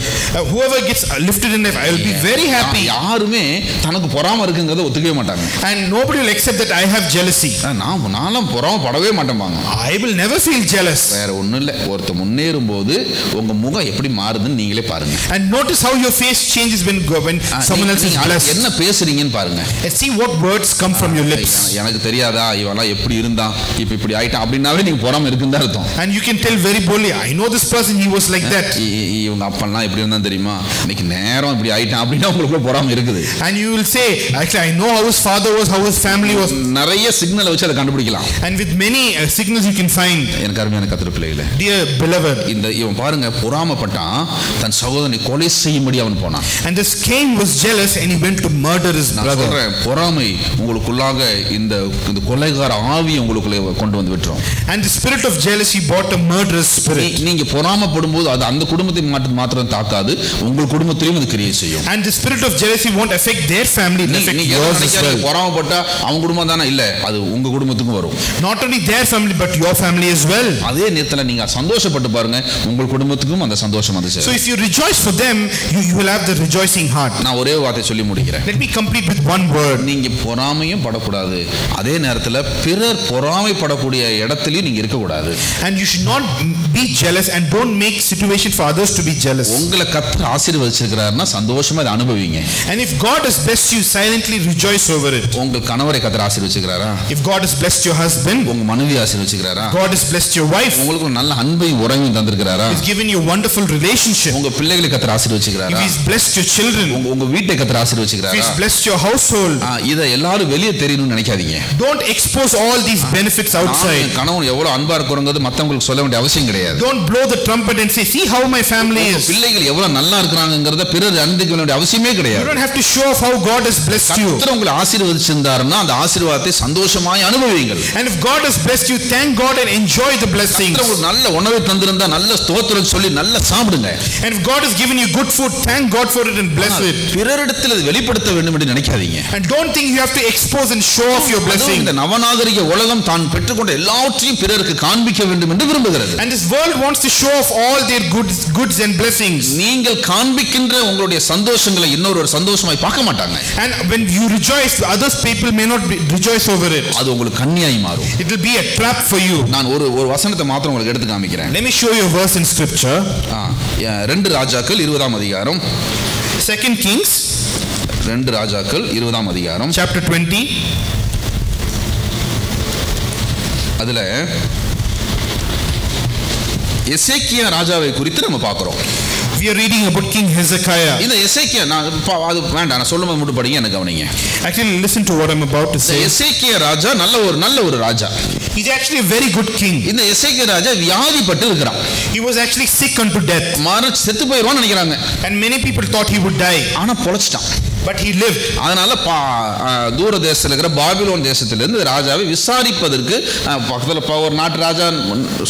S2: Whoever gets lifted in life, I will be very happy.
S1: யாருமே தனக்கு பொறாமை இருக்குங்கிறத ஒத்துக்கவே மாட்டாங்க.
S2: And nobody will accept that I have jealousy.
S1: நானும் பொறாமைப்படவே மாட்டேன்பாங்க.
S2: I will never feel jealous.
S1: வேற ஒண்ணும் இல்ல, ஒருத்தர் முன்னேறும் போது உங்க முகம் எப்படி மாறுதுன்னு நீங்களே பாருங்க.
S2: And notice how your face changes when someone else is blessed.
S1: என்ன பேசுறீங்கன்னு பாருங்க.
S2: And see what words come from your lips.
S1: எனக்கு தெரியாதா இவெல்லாம் எப்படி இருந்தான் இப்படி ஆயிட்டான் அப்படினாவே நீங்க பொறாமை இருக்குன்னு அர்த்தம்.
S2: And you can tell very boldly, I know this person, he was like that.
S1: இவங்க அப்பன்லாம் எப்படி இருந்தான் தெரியுமா, இன்னைக்கு நேரம் இப்படி ஆயிட்டான் அப்படினா உங்களுக்கு பொறாமை இருக்குது.
S2: And you will say, actually I know how his father was, how his family was.
S1: நிறைய சிக்னல் வச்சு அதை கண்டுபிடிக்கலாம்.
S2: And with many signals you can find.
S1: எனக்கு அருமையான கர்த்தருடைய பிள்ளைகளே,
S2: dear beloved,
S1: இவன் பாருங்க பொறாமைப்பட்டான், தன் சகோதரனை கொலை செய்யும்படி அவன் போனான்.
S2: And this Cain was jealous and he went to murder his brother.
S1: பொறாமை உங்களுக்குள்ளாக இந்த கொலைகார ஆவி உங்களுக்குள்ள கொண்டு வந்து விட்டுரும்.
S2: And the spirit of jealousy brought a murderous spirit.
S1: நீங்க பொறாமைப்படும்போது அது அந்த குடும்பத்தை மாத்திரம் தாக்காது, உங்கள் குடும்பத்திலும் அது கிரியை செய்யும்.
S2: And the spirit of jealousy won't affect their family, it affect yours as well.
S1: பொறாமைப்பட்டா அவங்க குடும்பம் தானே, இல்ல அது உங்க குடும்பத்துக்கும் வரும்.
S2: Not only their family but your family as well.
S1: அதே நேரத்துல நீங்க சந்தோஷப்பட்டு பாருங்க, உங்கள் குடும்பத்துக்கும் அந்த சந்தோஷம் வந்து சேரும்.
S2: So if you rejoice for them, you will have the rejoicing heart.
S1: நான் ஒரே வார்த்தை சொல்லி முடிக்கிறேன்.
S2: Let me complete with one word.
S1: நீங்க பொறாமையும் படக்கூடாது, அதே நேரத்துல பிறர் பொறாமைப்படக்கூடிய இடத்துலயும் நீங்க இருக்க கூடாது.
S2: And you should not be jealous and don't make situation for others to be jealous.
S1: உங்களை கர்த்தர் ஆசீர்வதிச்சிருக்காருன்னா சந்தோஷமா அதை அனுபவிங்க.
S2: And if God has blessed you, silently rejoice over it.
S1: உங்கள் கணவரை கர்த்தர் ஆசீர்வதிச்சிருக்காரா?
S2: If God has blessed your husband,
S1: உங்க மனைவி ஆசீர்வதிச்சிருக்காரா?
S2: God has blessed your wife,
S1: உங்களுக்கு நல்ல அன்பையும் உறவையும் தந்திருக்காரா?
S2: He's given you wonderful relationship.
S1: உங்க பிள்ளைகளை கர்த்தர் ஆசீர்வதிச்சிருக்காரா?
S2: If He's blessed your children,
S1: உங்க வீட்டை கர்த்தர் ஆசீர்வதிச்சிருக்காரா?
S2: If He's blessed your household,
S1: இத எல்லாரும் வெளியே தெரியணும்னு நினைக்காதீங்க.
S2: Don't expose all these benefits outside.
S1: கணவன் எவ்வளவு அன்பா இருக்குங்கிறது மத்தவங்களுக்கு சொல்ல வேண்டிய அவசியம் கிடையாது.
S2: Don't blow the trumpet and say, see how my family is.
S1: பிள்ளைகள் எவ்வளவு நல்லா இருக்காங்கங்கறத பிறர் அறிந்துக்க வேண்டிய அவசியமே கிடையாது.
S2: You don't have to show off how God has blessed you.
S1: கர்த்தர் உங்களை ஆசீர்வதிச்சிருந்தாருன்னா அந்த ஆசீர்வாதத்தை சந்தோஷமாய் அனுபவியுங்கள்.
S2: And if God has blessed you, thank God and enjoy the blessings.
S1: கர்த்தர் உங்களுக்கு நல்ல உணவை தந்திருந்தா நல்ல ஸ்தோத்திரம் சொல்லி நல்லா சாப்பிடுங்க.
S2: And if God has given you good food, thank God for it and bless it.
S1: பிறரிடத்தில் அதை வெளிப்படுத்த வேண்டும் என்று நினைக்காதீங்க.
S2: And don't think you have to expose and show off your blessing.
S1: இந்த நவநாகரிக உலகம் தான் பெற்றுக்கொண்ட எல்லாவற்றையும் பிறருக்கு காண்பிக்க வேண்டும் என்று விரும்புகிறது.
S2: And this world wants to show off all their goods and blessings.
S1: நீங்கள் காண்பிக்கின்ற உங்களுடைய சந்தோஷங்களை இன்னொரு சந்தோஷமாய் பார்க்க மாட்டாங்க.
S2: And when you rejoice, others people may not rejoice over it.
S1: அது உங்களுக்கு கண்ணியாய் மாறும்.
S2: It will be a trap for you.
S1: நான் ஒரு வசனத்தை மாத்திரம் உங்களுக்கு எடுத்து காமிக்கிறேன்.
S2: Let me show you a verse in scripture.
S1: 2 ராஜாக்கள் 20ஆம் அதிகாரம்.
S2: 2 Kings
S1: 2 ராஜாக்கள் 20ஆம் அதிகாரம்.
S2: chapter 20.
S1: அதுல எசேக்கியா ராஜாவை குறித்து நம்ம பார்க்கிறோம்.
S2: We are reading about King Hezekiah.
S1: இந்த எசேக்கியா அது வேண்டாம், நான் சொல்லும்போது மட்டும் படிங்க, எனக்கு கவனிங்க.
S2: Actually listen to what I'm about to say.
S1: எசேக்கியா ராஜா நல்ல ஒரு ராஜா.
S2: He's actually a very good king.
S1: இந்த எசேக்கியா ராஜா வியாதிப்பட்டு இருக்கிறான்.
S2: He was actually sick unto death.
S1: செத்து போயிடுவான்னு நினைக்கிறாங்க.
S2: And many people thought he would die.
S1: ஆனா பொழைச்சிட்டான்.
S2: But he lived.
S1: அதனால தூர தேசத்தில் இருக்கிற பாபிலோன் தேசத்திலிருந்து ராஜாவை விசாரிப்பதற்கு பக்கத்தில் ஒரு நாட்டு ராஜா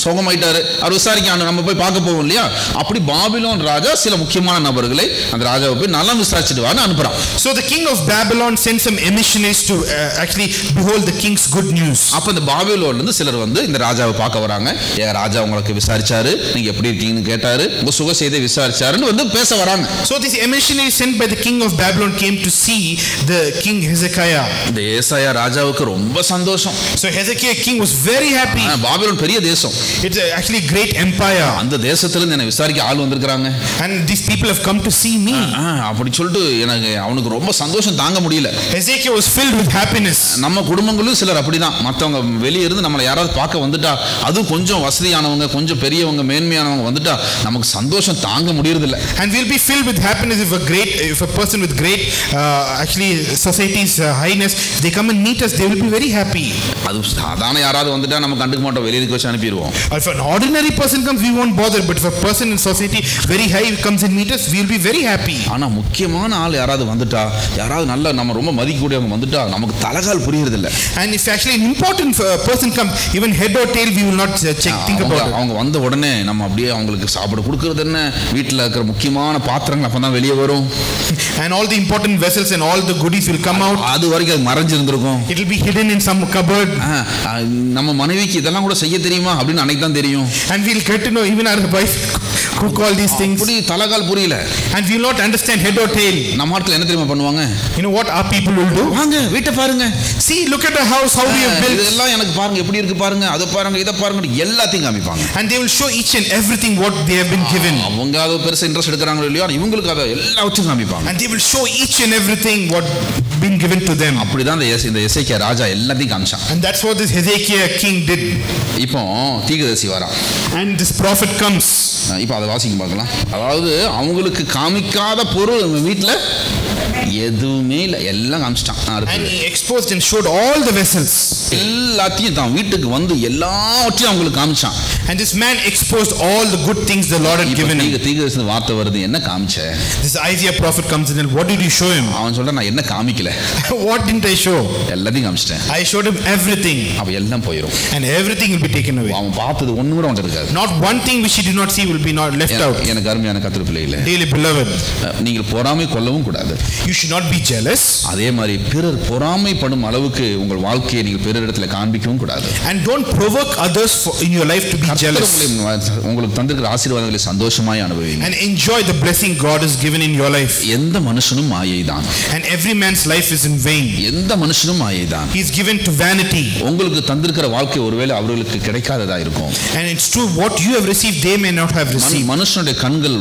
S1: சோகமாயிட்டாரு, அவர் விசாரிக்க நம்ம போய் பார்க்க போவோம் இல்லையா, அப்படி பாபிலோன் ராஜா சில முக்கியமான நபர்களை அந்த ராஜாவை போய் நல்லா விசாரிச்சுட்டு வான்னு அனுப்புறான்.
S2: So the king of Babylon sent some emissaries to actually behold the king's good news.
S1: அப்ப இந்த பாபிலோன்ல இருந்து சிலர் வந்து இந்த ராஜாவை பார்க்க வராங்க. ராஜா உங்களுக்கு விசாரிச்சாரு, நீங்க எப்படி இருக்கீங்கன்னு கேட்டாரு, உங்க சுக செய்தி விசாரிச்சாருன்னு வந்து பேச வராங்க.
S2: So this emissaries sent by the king of Babylon came to see the king Hezekiah.
S1: இந்த ஏசாயா ராஜாவுக்கு ரொம்ப சந்தோஷம்.
S2: So Hezekiah king was very happy.
S1: Babylon பெரிய தேசம்.
S2: It's actually a great empire.
S1: அந்த தேசத்துல இருந்து என்ன விசாரிக்க ஆள் வந்திருக்காங்க.
S2: And these people have come to see me.
S1: அப்படி சொல்லிட்டு எனக்கு அவனுக்கு ரொம்ப சந்தோஷம் தாங்க முடியல.
S2: Hezekiah was filled with happiness.
S1: நம்ம குடும்பங்களும் சிலர் அப்படிதான், மற்றவங்க வெளியே இருந்து நம்மளை யாராவது பார்க்க வந்துட்டா, அதுவும் கொஞ்சம் வசதியானவங்க, கொஞ்சம் பெரியவங்க, மேன்மையானவங்க வந்துட்டா நமக்கு சந்தோஷம் தாங்க முடியறதில்ல.
S2: And we'll be filled with happiness if a person with great actually society's highness, they come and meet us, they will be very happy.
S1: அது சாதாரண யாராவது வந்துட்டா நம்ம கண்டுக்க மாட்டோம், வெளியே வச்சு அனுப்பிடுவோம்.
S2: If an ordinary person comes, we won't bother, but if a person in society very high comes and meet us, we will be very happy.
S1: ஆனா முக்கியமான ஆள் யாராவது வந்துட்டா, யாராவது நல்ல நம்ம ரொம்ப மதிக்கக்கூடியவங்க வந்துட்டா நமக்கு தலகால் புரியறது இல்ல.
S2: And if actually an important person comes, even head or tail we will not think about it.
S1: அவங்க வந்த உடனே நம்ம அப்படியே அவங்களுக்கு சாப்பிட கொடுக்கிறது என்ன, வீட்டில் இருக்கிற முக்கியமான பாத்திரங்கள் அப்பதான் வெளியே வரும்.
S2: And all the important vessels and all the goodies will come out.
S1: அது வரைக்கும் அது மறைஞ்சிருந்திருக்கும்.
S2: It will be hidden in some cupboard.
S1: நம்ம மனைவிக்கு இதெல்லாம் கூட செய்ய தெரியுமா அப்படின்னு அன்னைக்கு தான் தெரியும்.
S2: And we'll get to know even our wife cook all these things.
S1: அப்படி தலகால் புரியல.
S2: And we will not understand head or tail.
S1: நம்ம ஆட்கள் என்ன தெரியுமா பண்ணுவாங்க?
S2: You know what our people will do?
S1: வாங்க வீட்டை பாருங்க.
S2: See, look at the house, how we have built.
S1: இதெல்லாம் எனக்கு பாருங்க எப்படி இருக்கு பாருங்க, அதை பாருங்க, இதை பாருங்க, எல்லாத்தையும் காமிப்பாங்க.
S2: And they will show each and everything what they have been given.
S1: அவங்க அதை பெருசா இன்ட்ரெஸ்ட் எடுக்கறாங்களோ இல்லையோ, இவங்களுக்கு அதை எல்லாத்தையும் காமிப்பாங்க.
S2: And they will show each and everything what been given to them.
S1: அப்படிதான் இந்த எசேக்கியா ராஜா எல்லாத்தையும் காமிச்சான்.
S2: And that's what this Hezekiah king did.
S1: இப்போ தீர்க்கதரிசி வரான்.
S2: And this prophet comes.
S1: இப்போ அதை வாசிக்க பார்க்கலாம். அதாவது அவங்களுக்கு காமிக்காத பொருள் வீட்டில் எதுவுமே இல்லை, எல்லாம் காமிச்சிட்டான்.
S2: And he exposed and showed all the vessels.
S1: எல்லாத்தையும் தான் வீட்டுக்கு வந்து எல்லாவற்றையும் அவங்களுக்கு காமிச்சான்.
S2: And this man exposed all the good things the Lord had given him.
S1: தீர்க்கதரிசி வார்த்தை வருது, என்ன காமிச்ச?
S2: This Isaiah prophet comes in and what did you show him?
S1: அவன் சொல்ற, நான் என்ன காமிக்கல.
S2: What didn't I show?
S1: எல்லாத்தையும் காமிச்சிட்டேன்.
S2: I showed him everything.
S1: அப்ப எல்லாம் போயிடும்.
S2: And everything will be taken away.
S1: அவன் பார்த்தது ஒண்ணு கூட அவன் இருக்காது.
S2: Not one thing which he did not see will be not left out.
S1: எனக்கு அருமையான கர்த்தர் பிள்ளைகளே,
S2: Dearly beloved,
S1: நீங்கள் பொறாமை கொள்ளவும் கூடாது.
S2: you should not be jealous.
S1: அதே மாதிரி பிறர் பொறாமைப்படும் அளவுக்கு உங்கள் வாழ்க்கையை நீங்கள் பிறரிடத்துல காண்பிக்கவும் கூடாது.
S2: And don't provoke others in your life to be jealous.
S1: உங்களுக்கு தந்திருக்கிற ஆசீர்வாதங்களை சந்தோஷமாய் அனுபவிங்க.
S2: And enjoy the blessing God has given in your life.
S1: எந்த மனுஷனும் மாயைதான்.
S2: And every man's life is in vain.
S1: எந்த மனுஷனும் மாயைதான்.
S2: He is given to vanity.
S1: உங்களுக்கு தந்திருக்கிற வாழ்க்கை ஒருவேளை அவர்களுக்கு கிடைக்காததா இருக்கும்.
S2: And it's true, what you have received they may not have received.
S1: மனுஷனுடைய கண்கள்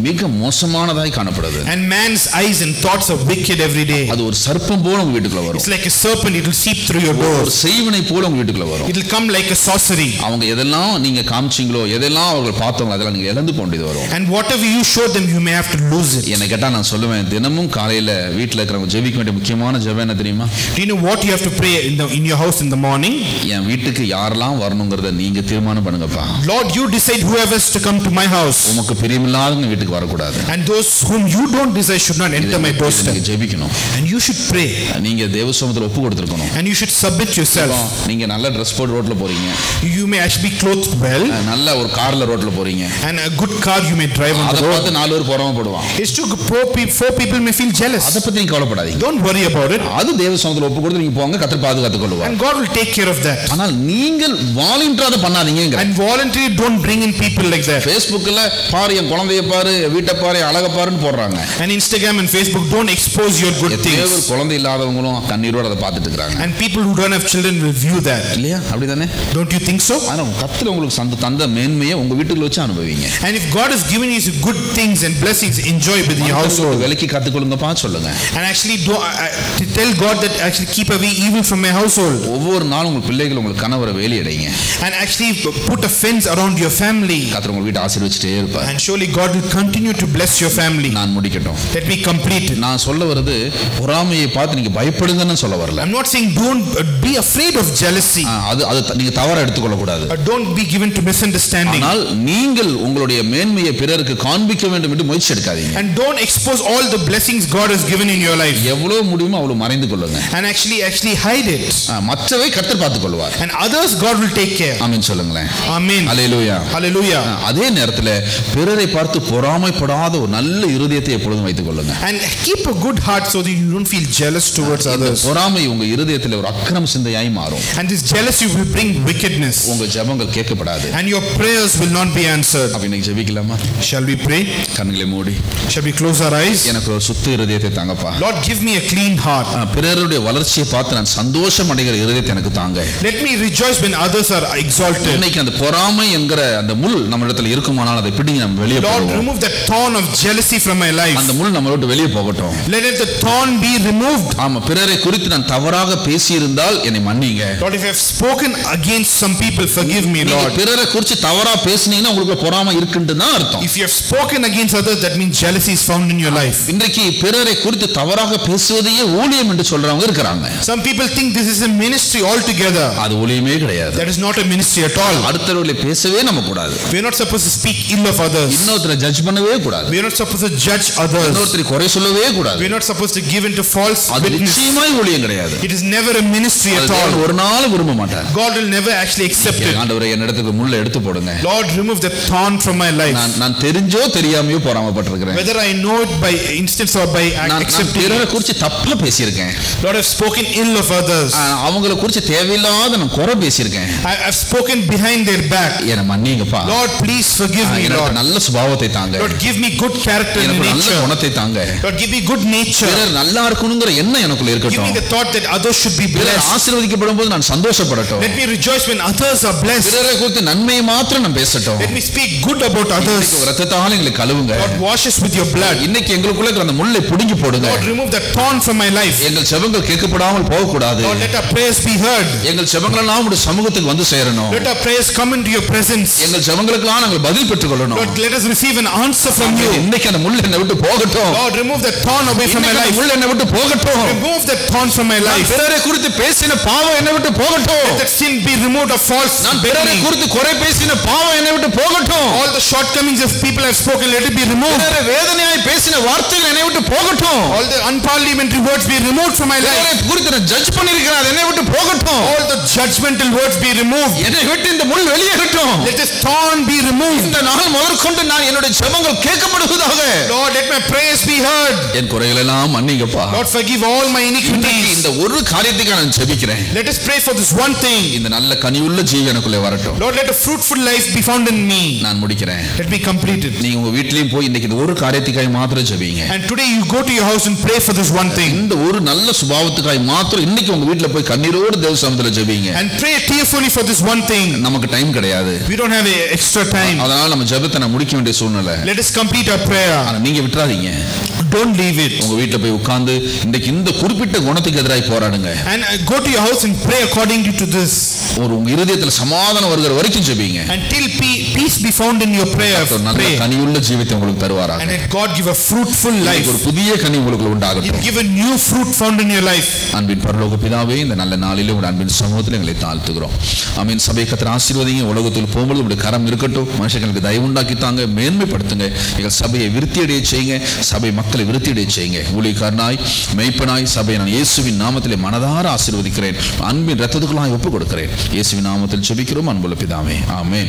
S1: மிக மோசமானதாய் காணப்படுது.
S2: And man's eyes and thoughts are wicked every day.
S1: அது ஒரு சர்ப்பம் போல உங்க வீட்டுக்குள்ள வரும்.
S2: It's like a serpent, it will seep through your doors.
S1: ஒரு செய்வினை போல உங்க வீட்டுக்குள்ள வரும்.
S2: It will come like a sorcery.
S1: அவங்க எதெல்லாம் நீங்க காமிச்சீங்களோ, எதெல்லாம் அவர்கள் பார்த்தாங்களோ அதெல்லாம் நீங்க இழந்து போண்டிது வரும்.
S2: And whatever you show them you may have to lose it.
S1: என்ன கேட்டா நான் சொல்லுவேன், தினமும் காலையில வீட்ல இருக்கிறவங்க ஜெபிக்க வேண்டிய முக்கியமான ஜெபம் என்ன தெரியுமா?
S2: Do you know what you have to pray in your house in the morning?
S1: என் வீட்டுக்கு யாரெல்லாம் வரணும்ங்கறத நீங்க தீர்மானம் பண்ணுங்கப்பா.
S2: Lord, you decide whoever is to come to my house.
S1: உமக்கு பிரியமில்லாதவங்க வீட்டுக்கு வர கூடாது.
S2: And those whom you don't desire should not enter my my doorstep.
S1: நீங்க ஜெபிக்கணும்.
S2: And you should pray.
S1: நீங்க தேவ சமூகத்துல ஒப்பு கொடுத்திருக்கணும்.
S2: And you should submit yourself.
S1: நீங்க நல்ல Dress போட்டு ரோட்ல போறீங்க.
S2: You may actually be clothed well.
S1: நல்ல ஒரு கார்ல ரோட்ல போறீங்க.
S2: And a good car you may drive on the
S1: அத
S2: road.
S1: பார்த்து நாலு பேர் பொறாமைப்படுவாங்க.
S2: It's too four people may feel jealous.
S1: அத பத்தி நீங்க கவலைப்படாதீங்க.
S2: Don't worry about it.
S1: அது தேவ சமூகத்துல ஒப்பு கொடுத்து நீங்க போங்க, கர்த்தர் பாதுகாத்துக் கொள்வார்.
S2: And God will take care of that.
S1: ஆனால் நீங்கள் வாலண்டரா அத பண்ணாதீங்க.
S2: And voluntarily don't bring in people like that.
S1: Facebookல பாரு என் குழந்தையை பாரு, வீட்டை பாரு, அழகை பாருன்னு போடுறாங்க.
S2: And Instagram and Facebook don't expose your good things.
S1: குழந்தை இல்லாதவங்களும் கண்ணீரோட அதை பார்த்துட்டு இருக்காங்க.
S2: And people who don't have children will view that.
S1: இல்லையா? அப்படிதானே?
S2: Don't you think so?
S1: ஆனா கர்த்தர் உங்களுக்கு தந்த மேன்மையை உங்க வீட்டுக்குள்ள வச்சு அனுபவிங்க.
S2: And if God has given you good things and blessings, enjoy within your household.
S1: விலக்கி காத்துக்கொள்ளுங்கப்பா சொல்லுங்க.
S2: And actually tell God that actually keep away evil from my household.
S1: ஒவ்வொரு நாளும் உங்க பிள்ளைகள் உங்களுக்கு கணவரை வேலியடைங்க.
S2: And actually put a fence around your family.
S1: கர்த்தர் உங்க வீட்டை ஆசீர்வதிச்சிட்டே இருப்பார்.
S2: And surely God will continue to bless your family.
S1: நான் முடிக்கட்டும்.
S2: Let me complete it.
S1: நான் சொல்ல வருது பொறாமையை பார்த்து நீங்க பயப்படுங்கன்னு சொல்ல வரல.
S2: I'm not saying don't be afraid of jealousy.
S1: அது நீங்க தவறா எடுத்துக்கொள்ள கூடாது.
S2: Don't be given to misunderstanding.
S1: ஆனால் நீங்கள் உங்களுடைய மேன்மையை பிறருக்கு காண்பிக்க வேண்டும் என்று முயற்சி எடுக்காதீங்க.
S2: And don't expose all the blessings God has given in your life.
S1: எவ்வளவு முடியுமோ அவ்வளவு மறைந்து கொள்ளுங்க.
S2: And actually hide it.
S1: மற்றவை கர்த்தர் பார்த்துக் கொள்வார்.
S2: And others God will take care.
S1: ஆமென் சொல்லுங்களேன்.
S2: Amen.
S1: ஹalleluya.
S2: Hallelujah.
S1: அதே நேரத்தில் பிறரை பார்த்து பொறாமைப்படாத ஒரு நல்ல இருதயத்தை எப்பொழுதும் வைத்துக் கொள்ளுங்க.
S2: And keep a good heart so that you don't feel jealous towards others.
S1: பொறாமை உங்க இருதயத்தில் ஒரு அக்கிரம சிந்தையாய் மாறும்.
S2: And this jealousy will bring wickedness.
S1: உங்க ஜெபங்கள் கேட்கப்படாது.
S2: And your prayers will not be answered.
S1: அப்ப இன்னைக்கு ஜெபிக்கலாமா?
S2: Shall we pray?
S1: கண்களை மூடி.
S2: Shall we close our eyes?
S1: எனக்கு ஒரு சுத்த இருதயத்தை தாங்கப்பா.
S2: Lord, give me a clean heart.
S1: பிறருடைய வளர்ச்சியை பார்த்து நான் சந்தோஷம் அடைகிற இருதயத்தை எனக்கு தாங்க.
S2: Let me rejoice when others are exalted.
S1: இன்னைக்கு அந்த பொறாமை என்கிற அந்த முள் நம்ம இடத்துல இருக்குமானால் அதை பிடிங்க நம்ம வெளியே போவோம்.
S2: Lord, remove the thorn of jealousy from my life.
S1: அந்த முள் நம்ம விட்டு வெளியே போகட்டும்.
S2: Let the thorn be removed.
S1: ஆமா, பிறரை குறித்து நான் தவறாக பேசி இருந்தால் என்னை மன்னிங்க.
S2: Lord, if I have spoken against some people, forgive me, Lord.
S1: பிறரை குறித்து தவறா பேசினீங்கன்னா உங்களுக்கு பொறாமை இருக்குன்னு தான் அர்த்தம்.
S2: If you have spoken against others, that means jealousy is found in your life.
S1: இன்றைக்கு பிறரை குறித்து தவறாக பேசுவதையே ஊழியம் என்று சொல்றவங்க இருக்காங்க.
S2: Some people think this is a ministry altogether.
S1: அது ஊழியமே கிடையாது.
S2: That is not a ministry at all.
S1: அடுத்தவர்களை பேசவே நம்ம கூடாது.
S2: We are not supposed to speak ill of others.
S1: இன்னொருத்தரை ஜட்ஜ் பண்ணவே கூடாது.
S2: We are not supposed to judge others.
S1: இன்னொருத்தரை குறை சொல்லவே கூடாது.
S2: We are not supposed to give into false witness.
S1: நிச்சயமாய் ஊழியம் கிடையாது.
S2: It is never a ministry at all.
S1: ஒரு நாள் விரும்ப மாட்டார்.
S2: God will never actually accept it.
S1: ஆண்டவரே என்னிடத்துக்கு முள்ளை எடுத்து போடுங்க.
S2: Lord, remove the thorn from my life.
S1: நான் தெரிஞ்சோ தெரியாமையோ பொறாமைப்பட்டிருக்கிறேன்.
S2: Whether I know it by instance or by accepting.
S1: பிறரை குறித்து தப்பா பேசியிருக்கேன்.
S2: Lord, I have spoken ill of others.
S1: அவங்களை குறித்து தேவையில்லாத நான் குறை பேசியிருக்கேன்.
S2: I have spoken behind their back.
S1: என்னை மன்னிங்கப்பா.
S2: Lord, please forgive me, Lord.
S1: நல்ல சுபாவத்தை தாங்க.
S2: Lord, give me good character and
S1: நல்ல
S2: nature.
S1: குணத்தை தாங்க.
S2: Lord, give me good nature.
S1: பிறர் நல்லா இருக்கணும்ங்கற எண்ணம் எனக்குள்ள இருக்கட்டும்.
S2: Give me the thought that others should be blessed.
S1: ஆசீர்வதிக்கப்படும்போது நான் சந்தோஷப்படட்டும்.
S2: Let me rejoice when others are blessed.
S1: பிறரை குறித்து நன்மையை மாத்திரம் நான் பேசட்டும்.
S2: Let me speak good about others.
S1: இரத்தத்தால் எங்களை கழுவுங்க.
S2: Lord, wash us with your blood.
S1: இன்னைக்கு எங்களுக்குள்ள இருக்கிற அந்த முள்ளை புடுங்கி போடுங்க.
S2: Lord, remove the thorn from my life.
S1: எங்கள் ஜெபங்கள் கேட்கப்படாமல் போக கூடாது.
S2: Lord, let our prayers be heard.
S1: எங்கள் ஜெபங்கள் எல்லாம் உம்முடைய சமூகத்துக்கு வந்து சேரணும்.
S2: Let our prayers come into your presence.
S1: எங்கள் ஜெபங்களுக்கெல்லாம் நாங்கள் பதில் பெற்றுக்கொள்ளணும்.
S2: Lord, let us receive an answer from you.
S1: இன்னைக்கு அந்த முள் என்னை விட்டு போகட்டும்.
S2: Lord, remove the thorn away from my life.
S1: முள் என்னை விட்டு போகட்டும்.
S2: Remove the thorn from my life.
S1: பிறரை குறித்து பேசின பாவம் என்னை விட்டு போகட்டும்.
S2: Let that sin be removed of false.
S1: நான் பிறரை குறித்து குறை பேசின பாவம் என்னை விட்டு போகட்டும்.
S2: All the shortcomings of people have spoken, let it be removed.
S1: பிறரை வேதனையாய் பேசின வார்த்தைகள் என்னை விட்டு போகட்டும்.
S2: All the unparliamentary words be removed from my life.
S1: பிறரை குறித்து நான் ஜட்ஜ் பண்ணிருக்கிறேன், என்னை விட்டு போகட்டும்.
S2: All the judgmental words be removed.
S1: என்னை விட்டு இந்த முள் வெளியேறட்டும்.
S2: Let this thorn be removed.
S1: இந்த நாள் முதற்கொண்டு நான் என்னுடைய ஜெபங்கள் கேட்கப்படுவதாக.
S2: Lord, let my prayers be heard.
S1: என் குறைகள் எல்லாம் மன்னிங்கப்பா.
S2: Lord, forgive all my iniquities.
S1: இந்த ஒரு காரியத்துக்கு நான் ஜெபிக்கிறேன்.
S2: Let us pray for this one thing.
S1: இந்த நல்ல கனிவுள்ள ஜீவன் எனக்குள்ளே வரட்டும்.
S2: Lord, let a fruitful life be found in me.
S1: நான் முடிக்கிறேன்.
S2: Let me complete it.
S1: நீங்க உங்க வீட்லயும் போய் இன்னைக்கு இந்த ஒரு காரியத்துக்காய் மாத்திரம் ஜெபிங்க.
S2: And today you go to your house and pray for this one thing.
S1: இந்த ஒரு நல்ல சுபாவத்துக்காய் மாத்திரம் இன்னைக்கு உங்க வீட்ல போய் கண்ணீரோடு தேவ சமூகத்துல ஜெபிங்க.
S2: And pray tearfully for this one thing.
S1: நமக்கு டைம் கிடையாது.
S2: We don't have extra time.
S1: அதனால நம்ம ஜெபத்தை நான் முடிக்க வேண்டிய சூழ்நிலை.
S2: Let us complete our prayer.
S1: ஆனா நீங்க விட்டுறாதீங்க.
S2: Don't leave it.
S1: உங்க வீட்ல போய் உட்கார்ந்து இன்னைக்கு இந்த குறிப்பிட்ட குணத்துக்கு எதிராக போராடுங்க.
S2: And go to your house and pray according to this.
S1: ஒரு உங்க இருதயத்துல சமாதானம் வருகிற வரைக்கும் ஜெபிங்க.
S2: Until peace be found in your prayer.
S1: நல்ல கனியுள்ள ஜீவித்தை உங்களுக்கு தருவாராக.
S2: And let God give a fruitful life.
S1: ஒரு புதிய கனி உங்களுக்கு உண்டாகட்டும்.
S2: Give a new fruit found in your life.
S1: அன்பின் பரலோக பிதாவே, இந்த நல்ல நாளிலே உங்கள் அன்பின் சமூகத்தில் எங்களை தாழ்த்துகிறோம். ஆமென். சபை கர்த்தர் ஆசீர்வதிங்க. உலகத்தில் போகும்போது உங்களுடைய கரம் இருக்கட்டும். மனுஷங்களுக்கு தயவு உண்டாக்கி தாங்க, மேன்மைப்படுத்துங்க. எங்கள் சபையை விருத்தியடைய செய்யுங்க. சபை மக்களை விருத்தியடைய செய்யுங்க. ஊழியக்காரனாய் மெய்ப்பனாய் சபையை நான் இயேசுவின் நாமத்திலே மனதார ஆசீர்வதிக்கிறேன். அன்பின் இரத்தத்துக்குள்ளாய் ஒப்புக் கொடுக்கிறேன். இயேசுவின் நாமத்தில் ஜெபிக்கிறோம் அன்புள்ள பிதாவே. ஆமென்.